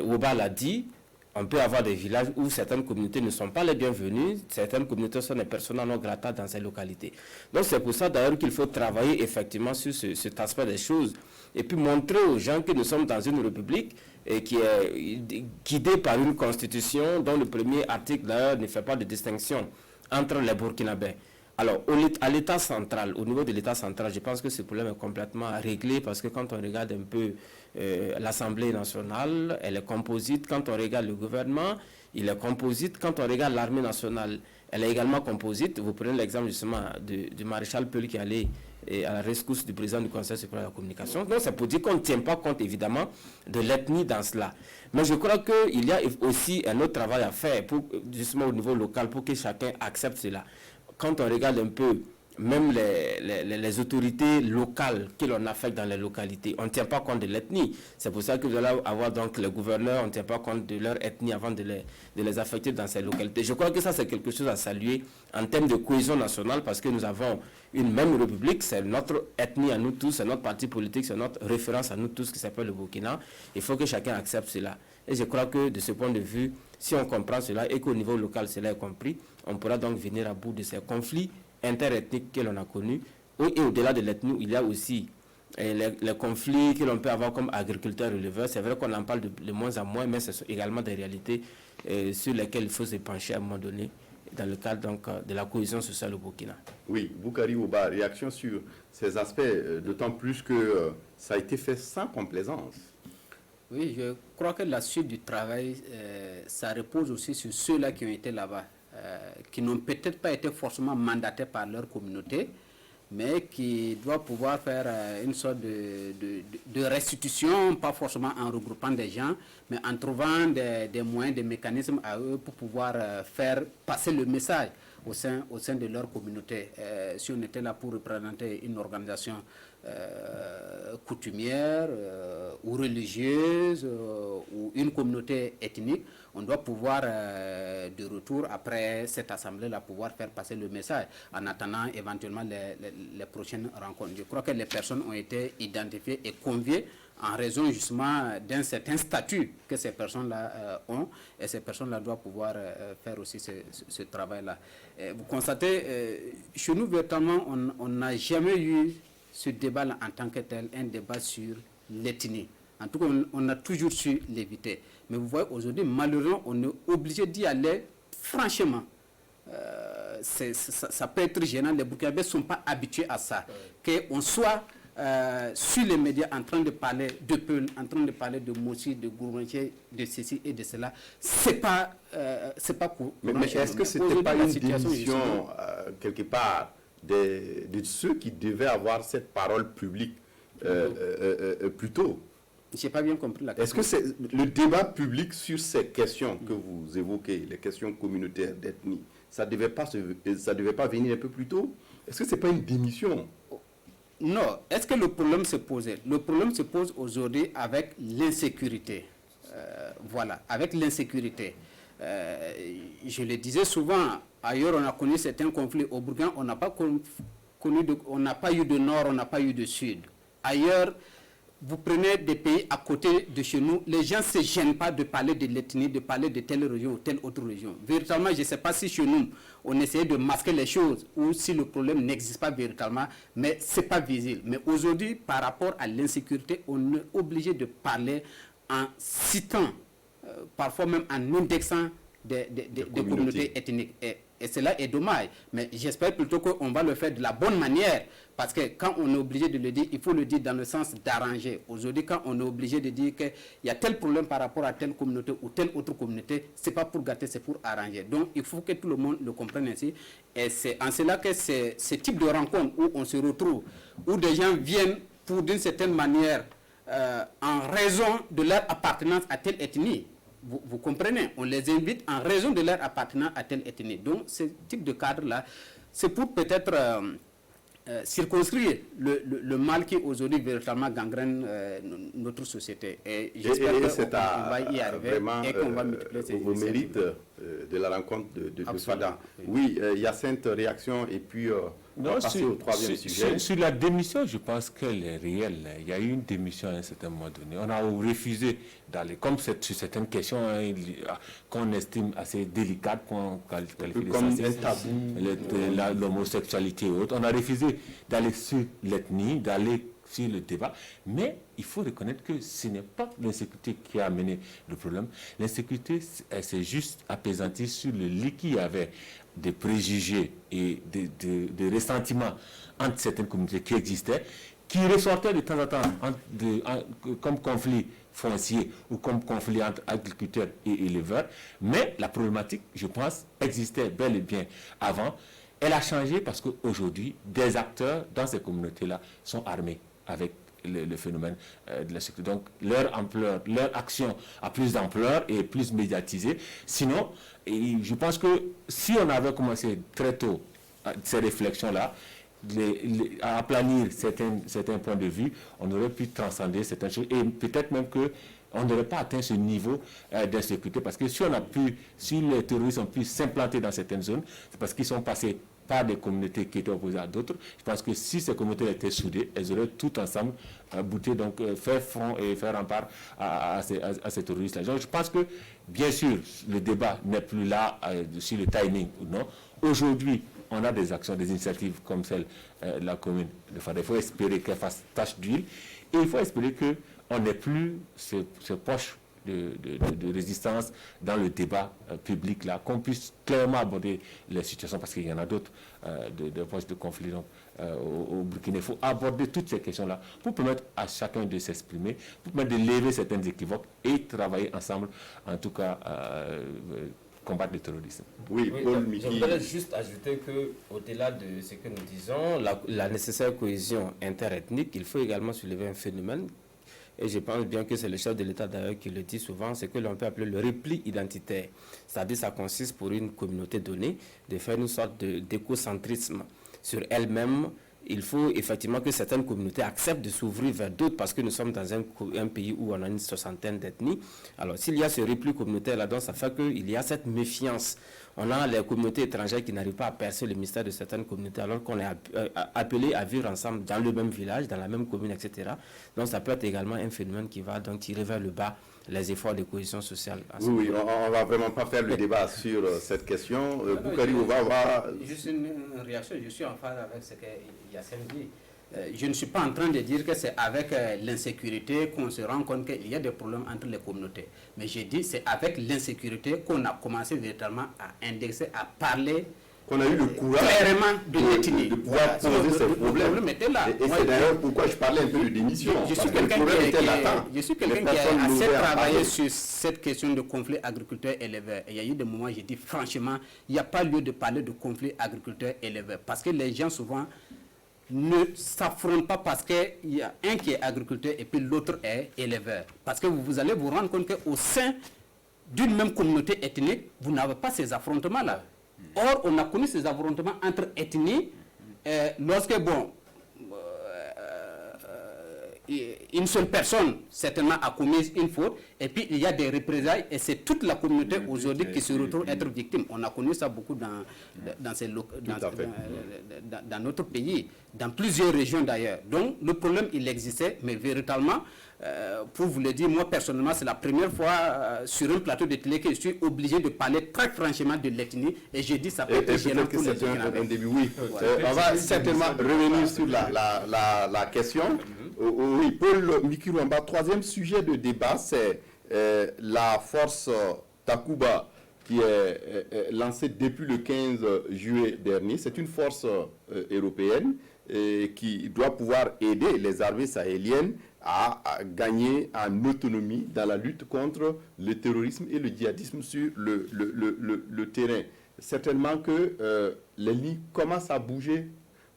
Woba l'a dit, on peut avoir des villages où certaines communautés ne sont pas les bienvenues, certaines communautés sont des personnes non grata dans ces localités. Donc c'est pour ça d'ailleurs qu'il faut travailler effectivement sur cet aspect des choses et puis montrer aux gens que nous sommes dans une république qui est guidée par une constitution dont le premier article d'ailleurs ne fait pas de distinction entre les Burkinabés. Alors, à l'État central, au niveau de l'État central, je pense que ce problème est complètement réglé parce que quand on regarde un peu l'Assemblée nationale, elle est composite. Quand on regarde le gouvernement, il est composite. Quand on regarde l'armée nationale, elle est également composite. Vous prenez l'exemple justement du maréchal Peul qui est allé à la rescousse du président du Conseil supérieur de la communication. Donc, c'est pour dire qu'on ne tient pas compte évidemment de l'ethnie dans cela. Mais je crois qu'il y a aussi un autre travail à faire, justement au niveau local, pour que chacun accepte cela. Quand on regarde un peu même les autorités locales que l'on affecte dans les localités, on ne tient pas compte de l'ethnie. C'est pour ça que vous allez avoir donc les gouverneurs, on ne tient pas compte de leur ethnie avant de les affecter dans ces localités. Je crois que ça, c'est quelque chose à saluer en termes de cohésion nationale, parce que nous avons une même république, c'est notre ethnie à nous tous, c'est notre parti politique, c'est notre référence à nous tous qui s'appelle le Burkina. Il faut que chacun accepte cela. Et je crois que de ce point de vue, si on comprend cela et qu'au niveau local cela est compris, on pourra donc venir à bout de ces conflits interethniques que l'on a connus. Et au-delà de l'ethnie, il y a aussi les conflits que l'on peut avoir comme agriculteurs-éleveurs. C'est vrai qu'on en parle de moins en moins, mais ce sont également des réalités sur lesquelles il faut se pencher à un moment donné, dans le cadre donc, de la cohésion sociale au Burkina. Oui, Boukari Ouba, réaction sur ces aspects, d'autant plus que ça a été fait sans complaisance. Oui, je crois que la suite du travail, ça repose aussi sur ceux-là qui ont été là-bas, qui n'ont peut-être pas été forcément mandatés par leur communauté, mais qui doivent pouvoir faire une sorte de restitution, pas forcément en regroupant des gens, mais en trouvant des moyens, des mécanismes à eux pour pouvoir faire passer le message au sein de leur communauté. Si on était là pour représenter une organisation coutumière ou religieuse ou une communauté ethnique, on doit pouvoir de retour après cette assemblée-là pouvoir faire passer le message en attendant éventuellement les prochaines rencontres. Je crois que les personnes ont été identifiées et conviées en raison justement d'un certain statut que ces personnes-là ont, et ces personnes-là doivent pouvoir faire aussi ce travail-là. Vous constatez, chez nous, véritablement, on n'a jamais eu ce débat-là en tant que tel, un débat sur l'ethnie. En tout cas, on a toujours su l'éviter. Mais vous voyez, aujourd'hui, malheureusement, on est obligé d'y aller franchement. Ça peut être gênant. Les Burkinabés ne sont pas habitués à ça. Qu'on soit sur les médias en train de parler de Peul, en train de parler de Mossi, de Gourmandier, de ceci et de cela, c'est pas cool. Mais est-ce que ce n'était pas une démission, quelque part, de ceux qui devaient avoir cette parole publique plus tôt? Je n'ai pas bien compris la question. Est-ce que c'est le débat public sur ces questions que vous évoquez, les questions communautaires d'ethnie, ça ne devait pas venir un peu plus tôt? Est-ce que ce n'est pas une démission? Non. Est-ce que le problème se posait? Le problème se pose aujourd'hui avec l'insécurité. Voilà, avec l'insécurité. Je le disais souvent, ailleurs on a connu certains conflits. Au Burkina, on n'a pas eu de nord, on n'a pas eu de sud. Ailleurs, vous prenez des pays à côté de chez nous, les gens ne se gênent pas de parler de l'ethnie, de parler de telle région ou telle autre région. Véritablement, je ne sais pas si chez nous, on essayait de masquer les choses ou si le problème n'existe pas véritablement, mais ce n'est pas visible. Mais aujourd'hui, par rapport à l'insécurité, on est obligé de parler en citant, parfois même en indexant des communautés ethniques. Et cela est dommage. Mais j'espère plutôt qu'on va le faire de la bonne manière. Parce que quand on est obligé de le dire, il faut le dire dans le sens d'arranger. Aujourd'hui, quand on est obligé de dire qu'il y a tel problème par rapport à telle communauté ou telle autre communauté, ce n'est pas pour gâter, c'est pour arranger. Donc, il faut que tout le monde le comprenne ainsi. Et c'est en cela que c'est ce type de rencontre où on se retrouve, où des gens viennent pour, d'une certaine manière, en raison de leur appartenance à telle ethnie. Vous comprenez, on les invite en raison de leur appartenance à telle ethnie. Donc, ce type de cadre-là, c'est pour peut-être circonscrire le mal qui aujourd'hui véritablement gangrène notre société. Et j'espère qu'on va y arriver et qu'on va multiplier ces mérites de la rencontre de Fada. Oui, Hyacinthe, réaction et puis on va passer au troisième sujet. Sur la démission, je pense qu'elle est réelle. Il y a eu une démission à un certain moment donné. On a refusé d'aller, comme sur certaines questions qu'on estime assez délicates, qu'on qualifie de comme un tabou, l'homosexualité et autres. On a refusé d'aller sur l'ethnie, d'aller sur le débat, mais il faut reconnaître que ce n'est pas l'insécurité qui a amené le problème. L'insécurité, elle s'est juste apaisantie sur le lit qu'il y avait des préjugés et des ressentiments entre certaines communautés qui existaient, qui ressortaient de temps en temps comme conflit foncier ou comme conflit entre agriculteurs et éleveurs. Mais la problématique, je pense, existait bel et bien avant. Elle a changé parce qu'aujourd'hui, des acteurs dans ces communautés-là sont armés avec le phénomène de la sécurité. Donc, leur ampleur, leur action a plus d'ampleur et plus médiatisée. Sinon, je pense que si on avait commencé très tôt ces réflexions-là, à aplanir certains points de vue, on aurait pu transcender certaines choses et peut-être même que on n'aurait pas atteint ce niveau d'insécurité parce que si les terroristes ont pu s'implanter dans certaines zones, c'est parce qu'ils sont passés par des communautés qui étaient opposées à d'autres. Je pense que si ces communautés étaient soudées, elles auraient tout ensemble bouté, donc faire front et faire rempart à ces terroristes-là. Donc je pense que, bien sûr, le débat n'est plus là sur le timing ou non. Aujourd'hui, on a des actions, des initiatives comme celle de la commune de Fada. Il faut espérer qu'elle fasse tâche d'huile et il faut espérer qu'on n'ait plus ce poche de résistance dans le débat public, là, qu'on puisse clairement aborder les situations, parce qu'il y en a d'autres de poches de conflit au Burkina. Il faut aborder toutes ces questions-là pour permettre à chacun de s'exprimer, pour permettre de lever certains équivoques et travailler ensemble, en tout cas, combattre le terrorisme. Oui, je voudrais juste ajouter qu'au-delà de ce que nous disons, la nécessaire cohésion interethnique, il faut également soulever un phénomène. Et je pense bien que c'est le chef de l'État d'ailleurs qui le dit souvent, c'est que l'on peut appeler le repli identitaire. C'est-à-dire ça consiste pour une communauté donnée de faire une sorte d'écocentrisme sur elle-même. Il faut effectivement que certaines communautés acceptent de s'ouvrir vers d'autres parce que nous sommes dans un pays où on a une soixantaine d'ethnies. Alors s'il y a ce repli communautaire là-dedans, ça fait qu'il y a cette méfiance. On a les communautés étrangères qui n'arrivent pas à percer le mystère de certaines communautés alors qu'on est appelé à vivre ensemble dans le même village, dans la même commune, etc. Donc ça peut être également un phénomène qui va donc tirer vers le bas les efforts de cohésion sociale. Oui, on ne va vraiment pas faire le débat sur cette question. Boukari, on va voir... Juste une réaction, je suis en phase avec ce que Yassine dit. Je ne suis pas en train de dire que c'est avec l'insécurité qu'on se rend compte qu'il y a des problèmes entre les communautés. Mais j'ai dit c'est avec l'insécurité qu'on a commencé véritablement à indexer, à parler. Qu'on a eu le courage clairement de l'ethnie. De pouvoir poser ces problèmes. Et c'est d'ailleurs pourquoi je parlais un peu de démission. Je suis quelqu'un qui a assez travaillé sur cette question de conflit agriculteur-éleveur. Il y a eu des moments où j'ai dit franchement, il n'y a pas lieu de parler de conflit agriculteur-éleveur. Parce que les gens souvent ne s'affrontent pas parce qu'il y a un qui est agriculteur et puis l'autre est éleveur. Parce que vous allez vous rendre compte qu'au sein d'une même communauté ethnique, vous n'avez pas ces affrontements-là. Or, on a connu ces affrontements entre ethnies lorsque, une seule personne, certainement, a commis une faute, et puis il y a des représailles, et c'est toute la communauté aujourd'hui qui se retrouve être victime. On a connu ça beaucoup dans notre pays, dans plusieurs régions d'ailleurs. Donc, le problème, il existait, mais véritablement, pour vous le dire, moi personnellement, c'est la première fois sur un plateau de télé que je suis obligé de parler très franchement de l'ethnie, et j'ai dit ça peut être gênant pour les gens. Un début, oui. On va certainement revenir sur la question. Oui, Paul Mikirwamba, troisième sujet de débat, c'est la force Takuba qui est lancée depuis le 15 juillet dernier. C'est une force européenne qui doit pouvoir aider les armées sahéliennes à gagner en autonomie dans la lutte contre le terrorisme et le djihadisme sur le terrain. Certainement que les lignes commencent à bouger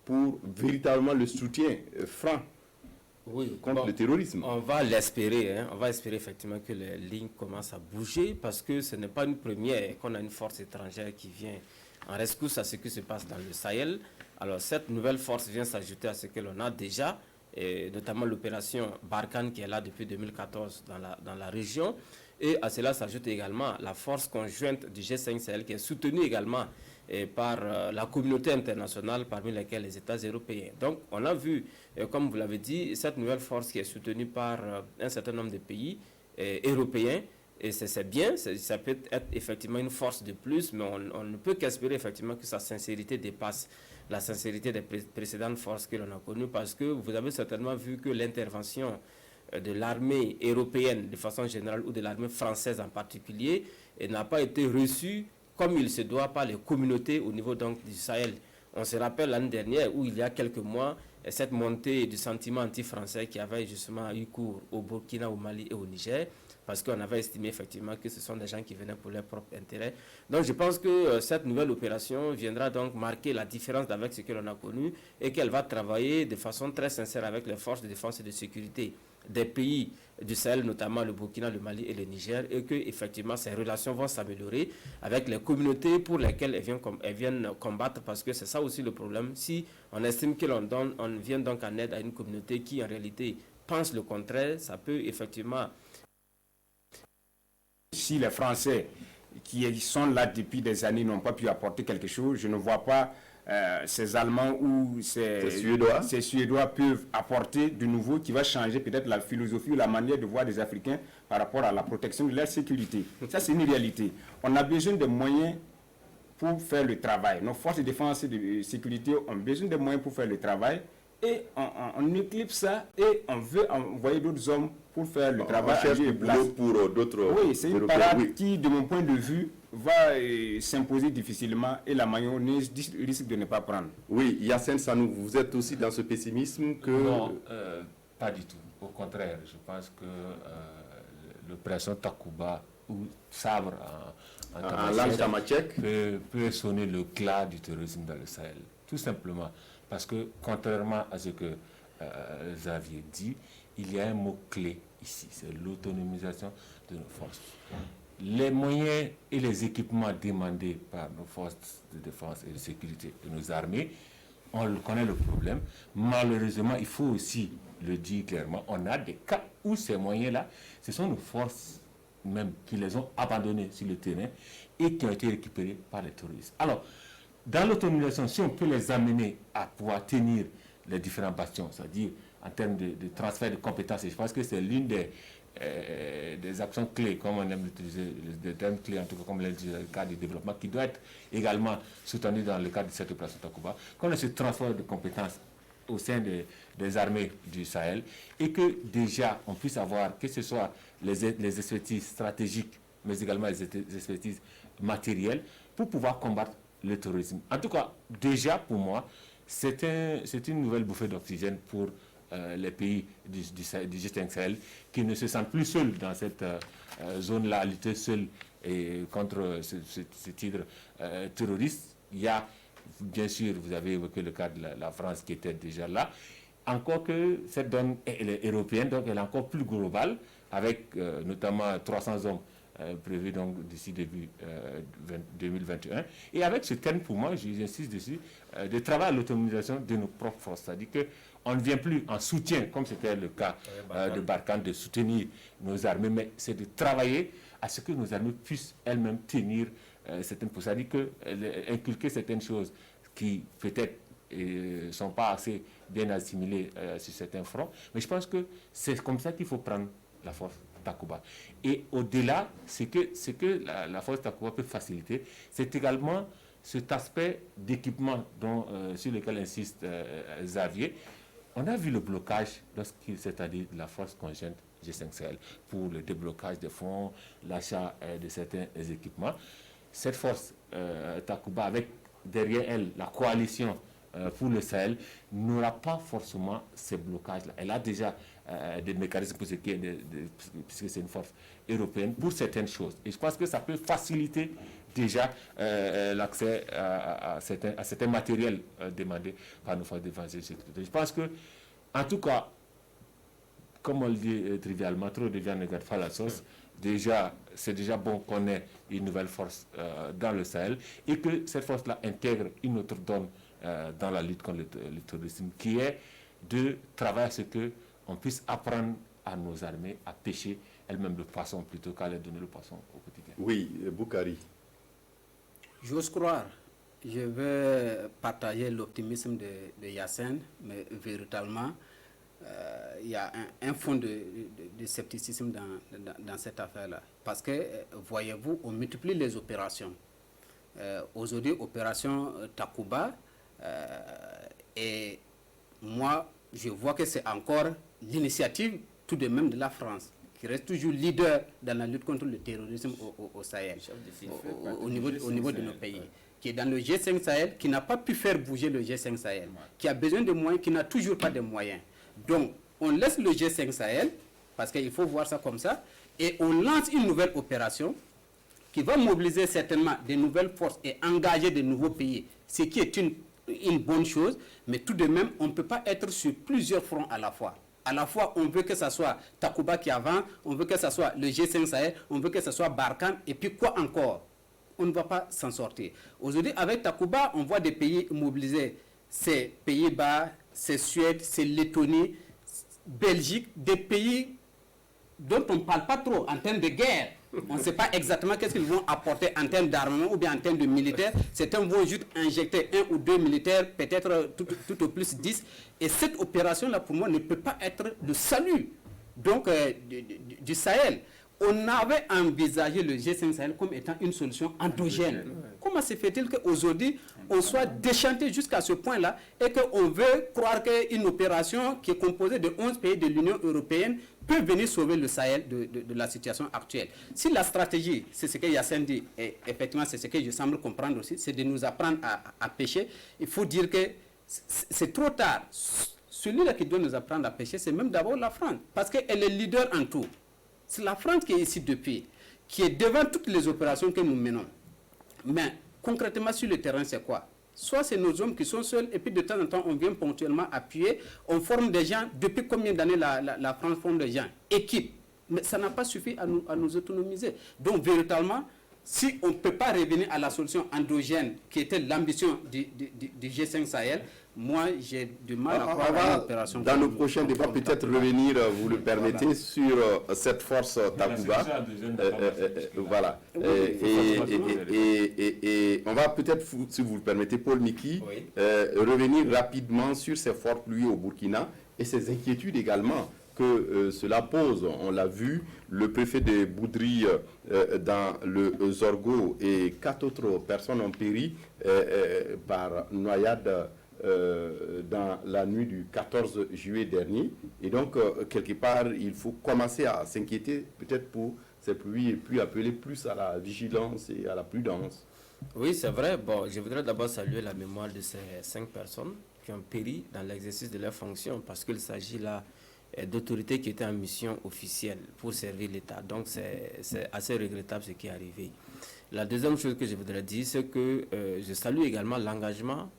pour véritablement le soutien franc contre le terrorisme. On va l'espérer, on va espérer effectivement que les lignes commencent à bouger parce que ce n'est pas une première qu'on a une force étrangère qui vient en rescousse à ce qui se passe dans le Sahel. Alors cette nouvelle force vient s'ajouter à ce que l'on a déjà, et notamment l'opération Barkhane qui est là depuis 2014 dans la région. Et à cela s'ajoute également la force conjointe du G5 Sahel qui est soutenue également par la communauté internationale, parmi lesquelles les États européens. Donc, on a vu, comme vous l'avez dit, cette nouvelle force qui est soutenue par un certain nombre de pays européens. Et c'est bien, ça peut être effectivement une force de plus, mais on ne peut qu'espérer effectivement que sa sincérité dépasse la sincérité des précédentes forces que l'on a connues, parce que vous avez certainement vu que l'intervention de l'armée européenne de façon générale ou de l'armée française en particulier n'a pas été reçue comme il se doit par les communautés au niveau donc du Sahel. On se rappelle l'année dernière où il y a quelques mois, cette montée du sentiment anti-français qui avait justement eu cours au Burkina, au Mali et au Niger, parce qu'on avait estimé effectivement que ce sont des gens qui venaient pour leurs propres intérêts. Donc je pense que cette nouvelle opération viendra donc marquer la différence avec ce que l'on a connu et qu'elle va travailler de façon très sincère avec les forces de défense et de sécurité des pays du Sahel, notamment le Burkina, le Mali et le Niger, et que effectivement ces relations vont s'améliorer avec les communautés pour lesquelles elles viennent combattre, parce que c'est ça aussi le problème. Si on estime que on vient donc en aide à une communauté qui en réalité pense le contraire, ça peut effectivement... Si les Français qui sont là depuis des années n'ont pas pu apporter quelque chose, je ne vois pas ces Allemands ou ces Suédois peuvent apporter de nouveau qui va changer peut-être la philosophie ou la manière de voir des Africains par rapport à la protection de leur sécurité. Ça, c'est une réalité. On a besoin de moyens pour faire le travail. Nos forces de défense et de sécurité ont besoin de moyens pour faire le travail. Et on éclipse ça et on veut envoyer d'autres hommes pour faire le travail. On cherche du boulot pour d'autres. Oui, c'est une parade qui, de mon point de vue, va s'imposer difficilement et la mayonnaise risque de ne pas prendre. Oui, Yassine Sanou, vous êtes aussi dans ce pessimisme que... Non, pas du tout. Au contraire, je pense que l'opération Takuba ou Sabre en langue tamashek peut sonner le glas du terrorisme dans le Sahel. Tout simplement. Parce que, contrairement à ce que Xavier dit, il y a un mot-clé ici, c'est l'autonomisation de nos forces. Les moyens et les équipements demandés par nos forces de défense et de sécurité de nos armées, on connaît le problème. Malheureusement, il faut aussi le dire clairement, on a des cas où ces moyens-là, ce sont nos forces même qui les ont abandonnés sur le terrain et qui ont été récupérés par les terroristes. Alors, dans l'autonomisation, si on peut les amener à pouvoir tenir les différents bastions, c'est-à-dire en termes de transfert de compétences, et je pense que c'est l'une des actions clés, comme on aime utiliser des termes clés, en tout cas comme le cadre du développement, qui doit être également soutenu dans le cadre de cette opération Takuba, qu'on ait ce transfert de compétences au sein des armées du Sahel, et que déjà on puisse avoir, que ce soit les expertises stratégiques, mais également les expertises matérielles, pour pouvoir combattre le terrorisme. En tout cas, déjà pour moi, c'est une nouvelle bouffée d'oxygène pour les pays du G5 Sahel qui ne se sentent plus seuls dans cette zone-là, à lutter seuls contre ce titre terroriste. Il y a, bien sûr, vous avez évoqué le cas de la France qui était déjà là. Encore que cette donne elle est européenne, donc elle est encore plus globale, avec notamment 300 hommes prévu donc d'ici début 2021. Et avec ce terme, pour moi, j'insiste dessus, de travail à l'autonomisation de nos propres forces. C'est-à-dire qu'on ne vient plus en soutien, comme c'était le cas de Barkhane, de soutenir nos armées, mais c'est de travailler à ce que nos armées puissent elles-mêmes tenir certaines postes. C'est-à-dire inculquer certaines choses qui peut-être ne sont pas assez bien assimilées sur certains fronts. Mais je pense que c'est comme ça qu'il faut prendre la force Takuba. Et au-delà, ce que la force Takuba peut faciliter, c'est également cet aspect d'équipement sur lequel insiste Xavier. On a vu le blocage lorsqu'il s'est dit de la force conjointe G5 Sahel pour le déblocage des fonds, l'achat de certains équipements. Cette force Takuba, avec derrière elle la coalition pour le Sahel, n'aura pas forcément ces blocages-là. Elle a déjà des mécanismes pour ce qui est puisque c'est une force européenne, pour certaines choses. Et je pense que ça peut faciliter déjà l'accès à certains matériels demandés par nos forces de défense et de sécurité. Je pense que, en tout cas, comme on le dit trivialement, trop de viande ne garde pas la sauce. Déjà, c'est déjà bon qu'on ait une nouvelle force dans le Sahel et que cette force-là intègre une autre donne dans la lutte contre le terrorisme, qui est de travailler à ce qu'on puisse apprendre à nos armées à pêcher elles-mêmes le poisson plutôt qu'à leur donner le poisson au quotidien. Oui, Boukari. J'ose croire. Je vais partager l'optimisme de Yassine, mais véritablement, il y a un fond de scepticisme dans cette affaire-là. Parce que, voyez-vous, on multiplie les opérations. Aujourd'hui, opération Takuba, et moi, je vois que c'est encore l'initiative tout de même de la France, qui reste toujours leader dans la lutte contre le terrorisme au Sahel, au niveau de nos pays. qui est dans le G5 Sahel, qui n'a pas pu faire bouger le G5 Sahel, qui a besoin de moyens, qui n'a toujours pas de moyens. Donc, on laisse le G5 Sahel, parce qu'il faut voir ça comme ça, et on lance une nouvelle opération qui va mobiliser certainement des nouvelles forces et engager de nouveaux pays, ce qui est une bonne chose, mais tout de même, on ne peut pas être sur plusieurs fronts à la fois. À la fois, on veut que ce soit Takuba qui avance, on veut que ce soit le G5 Sahel, on veut que ce soit Barkhane, et puis quoi encore? On ne va pas s'en sortir. Aujourd'hui, avec Takuba, on voit des pays mobilisés. C'est Pays-Bas, c'est Suède, c'est Lettonie, Belgique, des pays dont on ne parle pas trop en termes de guerre. On ne sait pas exactement qu'est-ce qu'ils vont apporter en termes d'armement ou bien en termes de militaires. Certains vont juste injecter 1 ou 2 militaires, peut-être tout au plus 10. Et cette opération-là, pour moi, ne peut pas être le salut donc, du Sahel. On avait envisagé le G5 Sahel comme étant une solution endogène. Comment se fait-il qu'aujourd'hui, on soit déchanté jusqu'à ce point-là et qu'on veut croire qu'une opération qui est composée de 11 pays de l'Union européenne peut venir sauver le Sahel de la situation actuelle? Si la stratégie, c'est ce que Yassine dit, et effectivement c'est ce que je semble comprendre aussi, c'est de nous apprendre à pêcher, il faut dire que c'est trop tard. Celui-là qui doit nous apprendre à pêcher, c'est même d'abord la France, parce qu'elle est leader en tout. C'est la France qui est ici depuis, qui est devant toutes les opérations que nous menons. Mais concrètement sur le terrain, c'est quoi? Soit c'est nos hommes qui sont seuls, et puis de temps en temps, on vient ponctuellement appuyer, on forme des gens. Depuis combien d'années la France forme des gens? Équipe. Mais ça n'a pas suffi à nous autonomiser. Donc véritablement, si on ne peut pas revenir à la solution endogène qui était l'ambition du G5 Sahel, moi j'ai du mal à croire à l'opération. Dans nos prochains débats, peut-être revenir, vous le permettez, sur cette force Takuba. Voilà. Et on va peut-être, si vous le permettez, Paul Miki, revenir rapidement sur ces fortes pluies au Burkina et ces inquiétudes également que cela pose. On l'a vu, le préfet de Boudry dans le Zorgo et 4 autres personnes ont péri par noyade dans la nuit du 14 juillet dernier. Et donc, quelque part, il faut commencer à s'inquiéter peut-être pour ces pluies et puis appeler plus à la vigilance et à la prudence. Oui, c'est vrai. Bon, je voudrais d'abord saluer la mémoire de ces 5 personnes qui ont péri dans l'exercice de leurs fonctions, parce qu'il s'agit là d'autorités qui étaient en mission officielle pour servir l'État. Donc, c'est assez regrettable ce qui est arrivé. La deuxième chose que je voudrais dire, c'est que je salue également l'engagement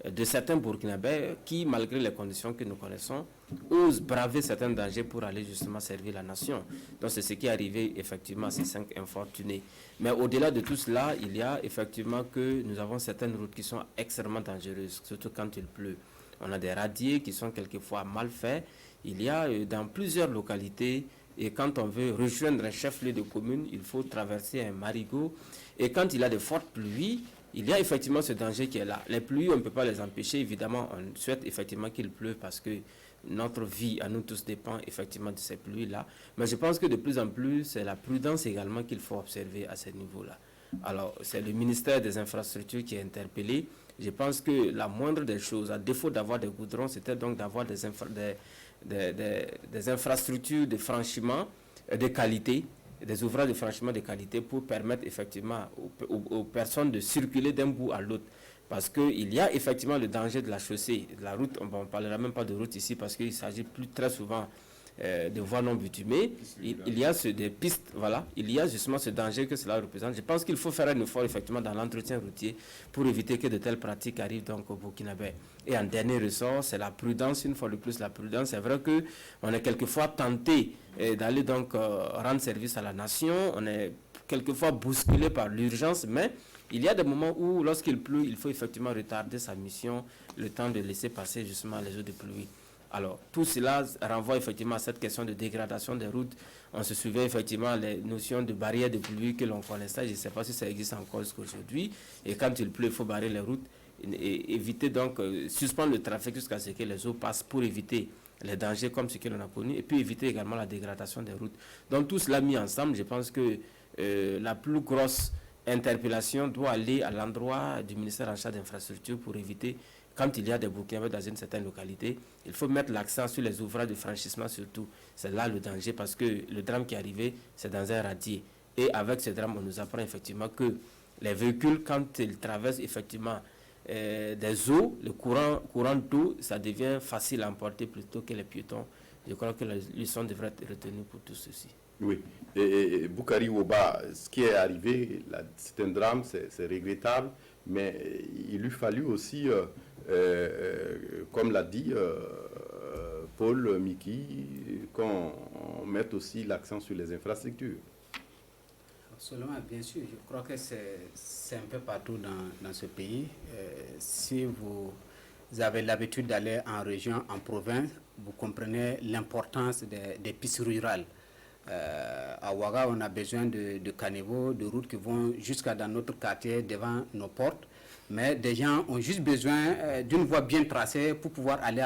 de certains Burkinabés qui, malgré les conditions que nous connaissons, osent braver certains dangers pour aller justement servir la nation. Donc c'est ce qui est arrivé effectivement à ces 5 infortunés. Mais au-delà de tout cela, il y a effectivement que nous avons certaines routes qui sont extrêmement dangereuses, surtout quand il pleut. On a des radiers qui sont quelquefois mal faits. Il y a dans plusieurs localités, et quand on veut rejoindre un chef-lieu de commune, il faut traverser un marigot. Et quand il y a de fortes pluies, il y a effectivement ce danger qui est là. Les pluies, on ne peut pas les empêcher. Évidemment, on souhaite effectivement qu'il pleuve parce que notre vie à nous tous dépend effectivement de ces pluies-là. Mais je pense que de plus en plus, c'est la prudence également qu'il faut observer à ce niveau-là. Alors, c'est le ministère des Infrastructures qui est interpellé. Je pense que la moindre des choses, à défaut d'avoir des goudrons, c'était donc d'avoir des infrastructures de franchiment de qualité, des ouvrages de franchiment de qualité pour permettre effectivement aux personnes de circuler d'un bout à l'autre. Parce qu'il y a effectivement le danger de la chaussée, de la route. On ne parlera même pas de route ici parce qu'il s'agit plus très souvent de voies non bitumées. Il y a des pistes, voilà. Il y a justement ce danger que cela représente. Je pense qu'il faut faire un effort effectivement dans l'entretien routier pour éviter que de telles pratiques arrivent donc au Burkinabé. Et en dernier ressort, c'est la prudence, une fois de plus la prudence. C'est vrai qu'on est quelquefois tenté d'aller donc rendre service à la nation. On est quelquefois bousculé par l'urgence, mais il y a des moments où, lorsqu'il pleut, il faut effectivement retarder sa mission, le temps de laisser passer justement les eaux de pluie. Alors, tout cela renvoie effectivement à cette question de dégradation des routes. On se souvient effectivement les notions de barrières de pluie que l'on connaissait. Je ne sais pas si ça existe encore jusqu'aujourd'hui. Et quand il pleut, il faut barrer les routes et éviter donc, suspendre le trafic jusqu'à ce que les eaux passent pour éviter les dangers comme ce que l'on a connu et puis éviter également la dégradation des routes. Donc, tout cela mis ensemble, je pense que la plus grosse interpellation doit aller à l'endroit du ministère en charge d'infrastructure pour éviter, quand il y a des Burkinabés dans une certaine localité, il faut mettre l'accent sur les ouvrages de franchissement surtout. C'est là le danger parce que le drame qui est arrivé, c'est dans un radier. Et avec ce drame, on nous apprend effectivement que Les véhicules, quand ils traversent effectivement des eaux, le courant d'eau, ça devient facile à emporter plutôt que les piétons. Je crois que les leçons devraient être retenues pour tout ceci. Oui. Et Boukari Ouba, ce qui est arrivé, c'est un drame, c'est regrettable, mais il lui fallu aussi, comme l'a dit Paul Miki, qu'on mette aussi l'accent sur les infrastructures. Absolument, bien sûr. Je crois que c'est un peu partout dans ce pays. Si vous avez l'habitude d'aller en région, en province, vous comprenez l'importance des pistes rurales. À Ouaga, on a besoin de caniveaux, de routes qui vont jusqu'à dans notre quartier, devant nos portes. Mais des gens ont juste besoin d'une voie bien tracée pour pouvoir aller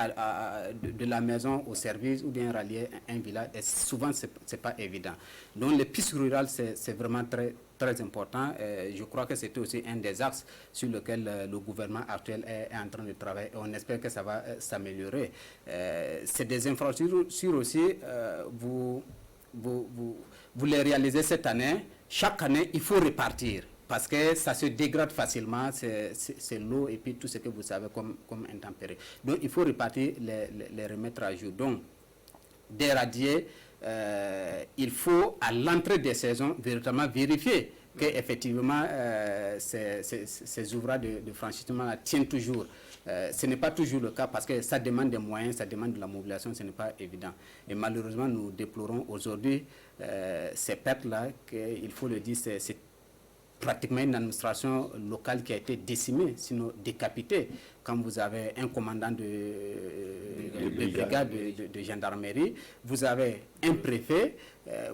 de la maison au service ou bien rallier un village. Et souvent, ce n'est pas évident. Donc, les pistes rurales, c'est vraiment très, très important. Je crois que c'était aussi un des axes sur lequel le gouvernement actuel est en train de travailler. Et on espère que ça va s'améliorer. C'est des infrastructures aussi, vous les réalisez cette année. Chaque année, il faut repartir. Parce que ça se dégrade facilement, c'est l'eau et puis tout ce que vous savez comme intempéries. Donc il faut repartir, les remettre à jour. Donc, d'éradier, il faut à l'entrée des saisons véritablement vérifier qu'effectivement ces ouvrages de franchissement tiennent toujours. Ce n'est pas toujours le cas parce que ça demande des moyens, ça demande de la mobilisation, ce n'est pas évident. Et malheureusement, nous déplorons aujourd'hui ces pertes-là, qu'il faut le dire, c'est pratiquement une administration locale qui a été décimée, sinon décapitée. Quand vous avez un commandant de brigade de gendarmerie, vous avez un préfet,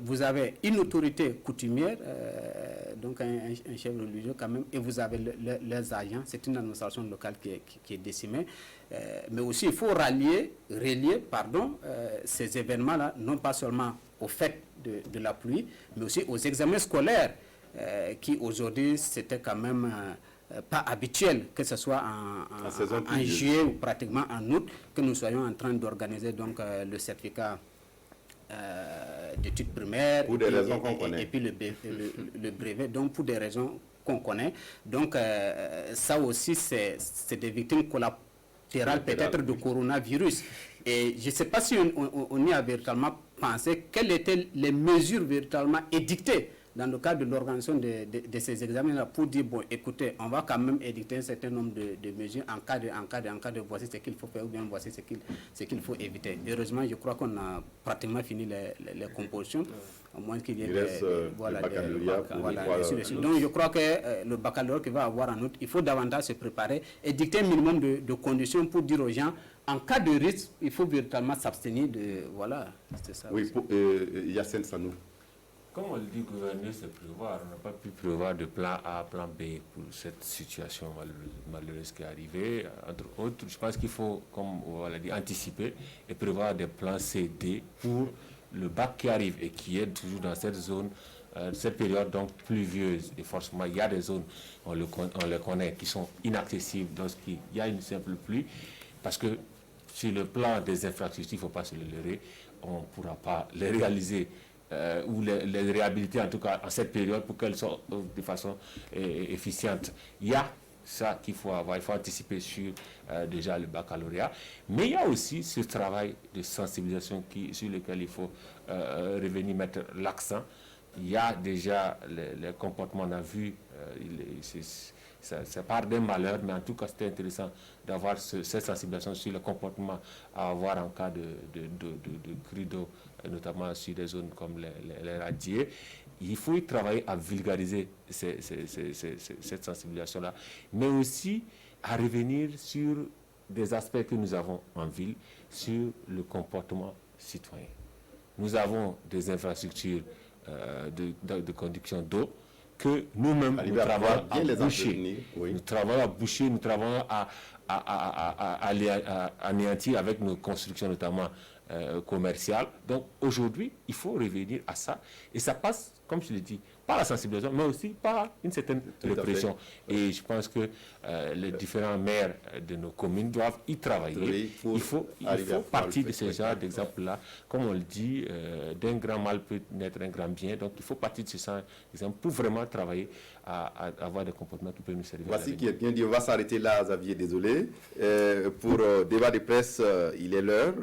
vous avez une autorité coutumière, donc un chef religieux quand même, et vous avez leurs agents. C'est une administration locale qui est décimée. Mais aussi, il faut relier ces événements-là, non pas seulement au fait de la pluie, mais aussi aux examens scolaires. Qui aujourd'hui, c'était quand même pas habituel, que ce soit en juillet ou pratiquement en août, que nous soyons en train d'organiser donc le certificat d'études primaires pour des raisons qu'on connaît. Et puis le brevet, donc pour des raisons qu'on connaît. Donc ça aussi, c'est des victimes collatérales peut-être de coronavirus. Et je ne sais pas si on y a véritablement pensé quelles étaient les mesures véritablement édictées dans le cadre de l'organisation de ces examens-là, pour dire, bon, écoutez, on va quand même édicter un certain nombre de mesures en cas de voici ce qu'il faut faire ou bien voici ce qu'il faut éviter. Heureusement, je crois qu'on a pratiquement fini les compositions, au moins qu'il y ait le baccalauréat. Donc, je crois que le baccalauréat qu'il va avoir en août, il faut davantage se préparer et dicter un minimum de conditions pour dire aux gens, en cas de risque, il faut véritablement s'abstenir de... Voilà, c'est ça. Oui, Yassine Sanou. Comme on le dit, gouverner, c'est prévoir. On n'a pas pu prévoir de plan A, plan B pour cette situation malheureuse qui est arrivée. Entre autres, je pense qu'il faut, comme on l'a dit, anticiper et prévoir des plans C, D pour le bac qui arrive et qui est toujours dans cette zone, cette période donc pluvieuse. Et forcément, il y a des zones, on les connaît, qui sont inaccessibles lorsqu'il y a une simple pluie. Parce que sur le plan des infrastructures, il ne faut pas se le leurrer, on ne pourra pas les réaliser. Ou les réhabiliter en tout cas en cette période pour qu'elles soient de façon efficiente. Il y a ça qu'il faut avoir, il faut anticiper sur déjà le baccalauréat, mais il y a aussi ce travail de sensibilisation sur lequel il faut revenir mettre l'accent. Il y a déjà les comportements, on a vu, ça part d'un malheur, mais en tout cas c'était intéressant d'avoir cette sensibilisation sur le comportement à avoir en cas de crue d'eau, notamment sur des zones comme les radiers. Il faut y travailler à vulgariser cette sensibilisation-là, mais aussi à revenir sur des aspects que nous avons en ville, sur le comportement citoyen. Nous avons des infrastructures de conduction d'eau que nous-mêmes, nous travaillons à boucher. Oui. Nous travaillons à boucher, nous travaillons à anéantir avec nos constructions, notamment commerciales. Donc aujourd'hui, il faut revenir à ça. Et ça passe, comme je l'ai dit, par la sensibilisation, mais aussi par une certaine répression. Et je pense que les différents maires de nos communes doivent y travailler. Il faut partir de ce genre d'exemple-là. Comme on le dit, d'un grand mal peut naître un grand bien. Donc il faut partir de ce genre d'exemple pour vraiment travailler à avoir des comportements qui peuvent nous servir. Voici qui est bien dit. On va s'arrêter là, Xavier, désolé. Pour débat de presse, il est l'heure.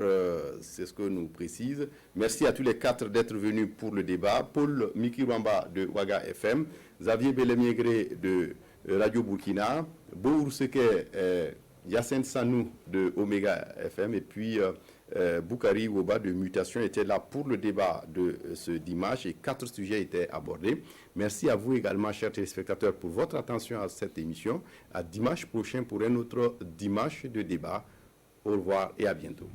C'est ce que nous précise. Merci à tous les 4 d'être venus pour le débat. Paul Mikirwamba de Ouaga FM, Xavier Belemiégré de Radio Burkina, Bourousseke Yassine Sanou de Omega FM et puis Boukari Woba de Mutation étaient là pour le débat de ce dimanche et 4 sujets étaient abordés. Merci à vous également, chers téléspectateurs, pour votre attention à cette émission. À dimanche prochain pour un autre dimanche de débat. Au revoir et à bientôt.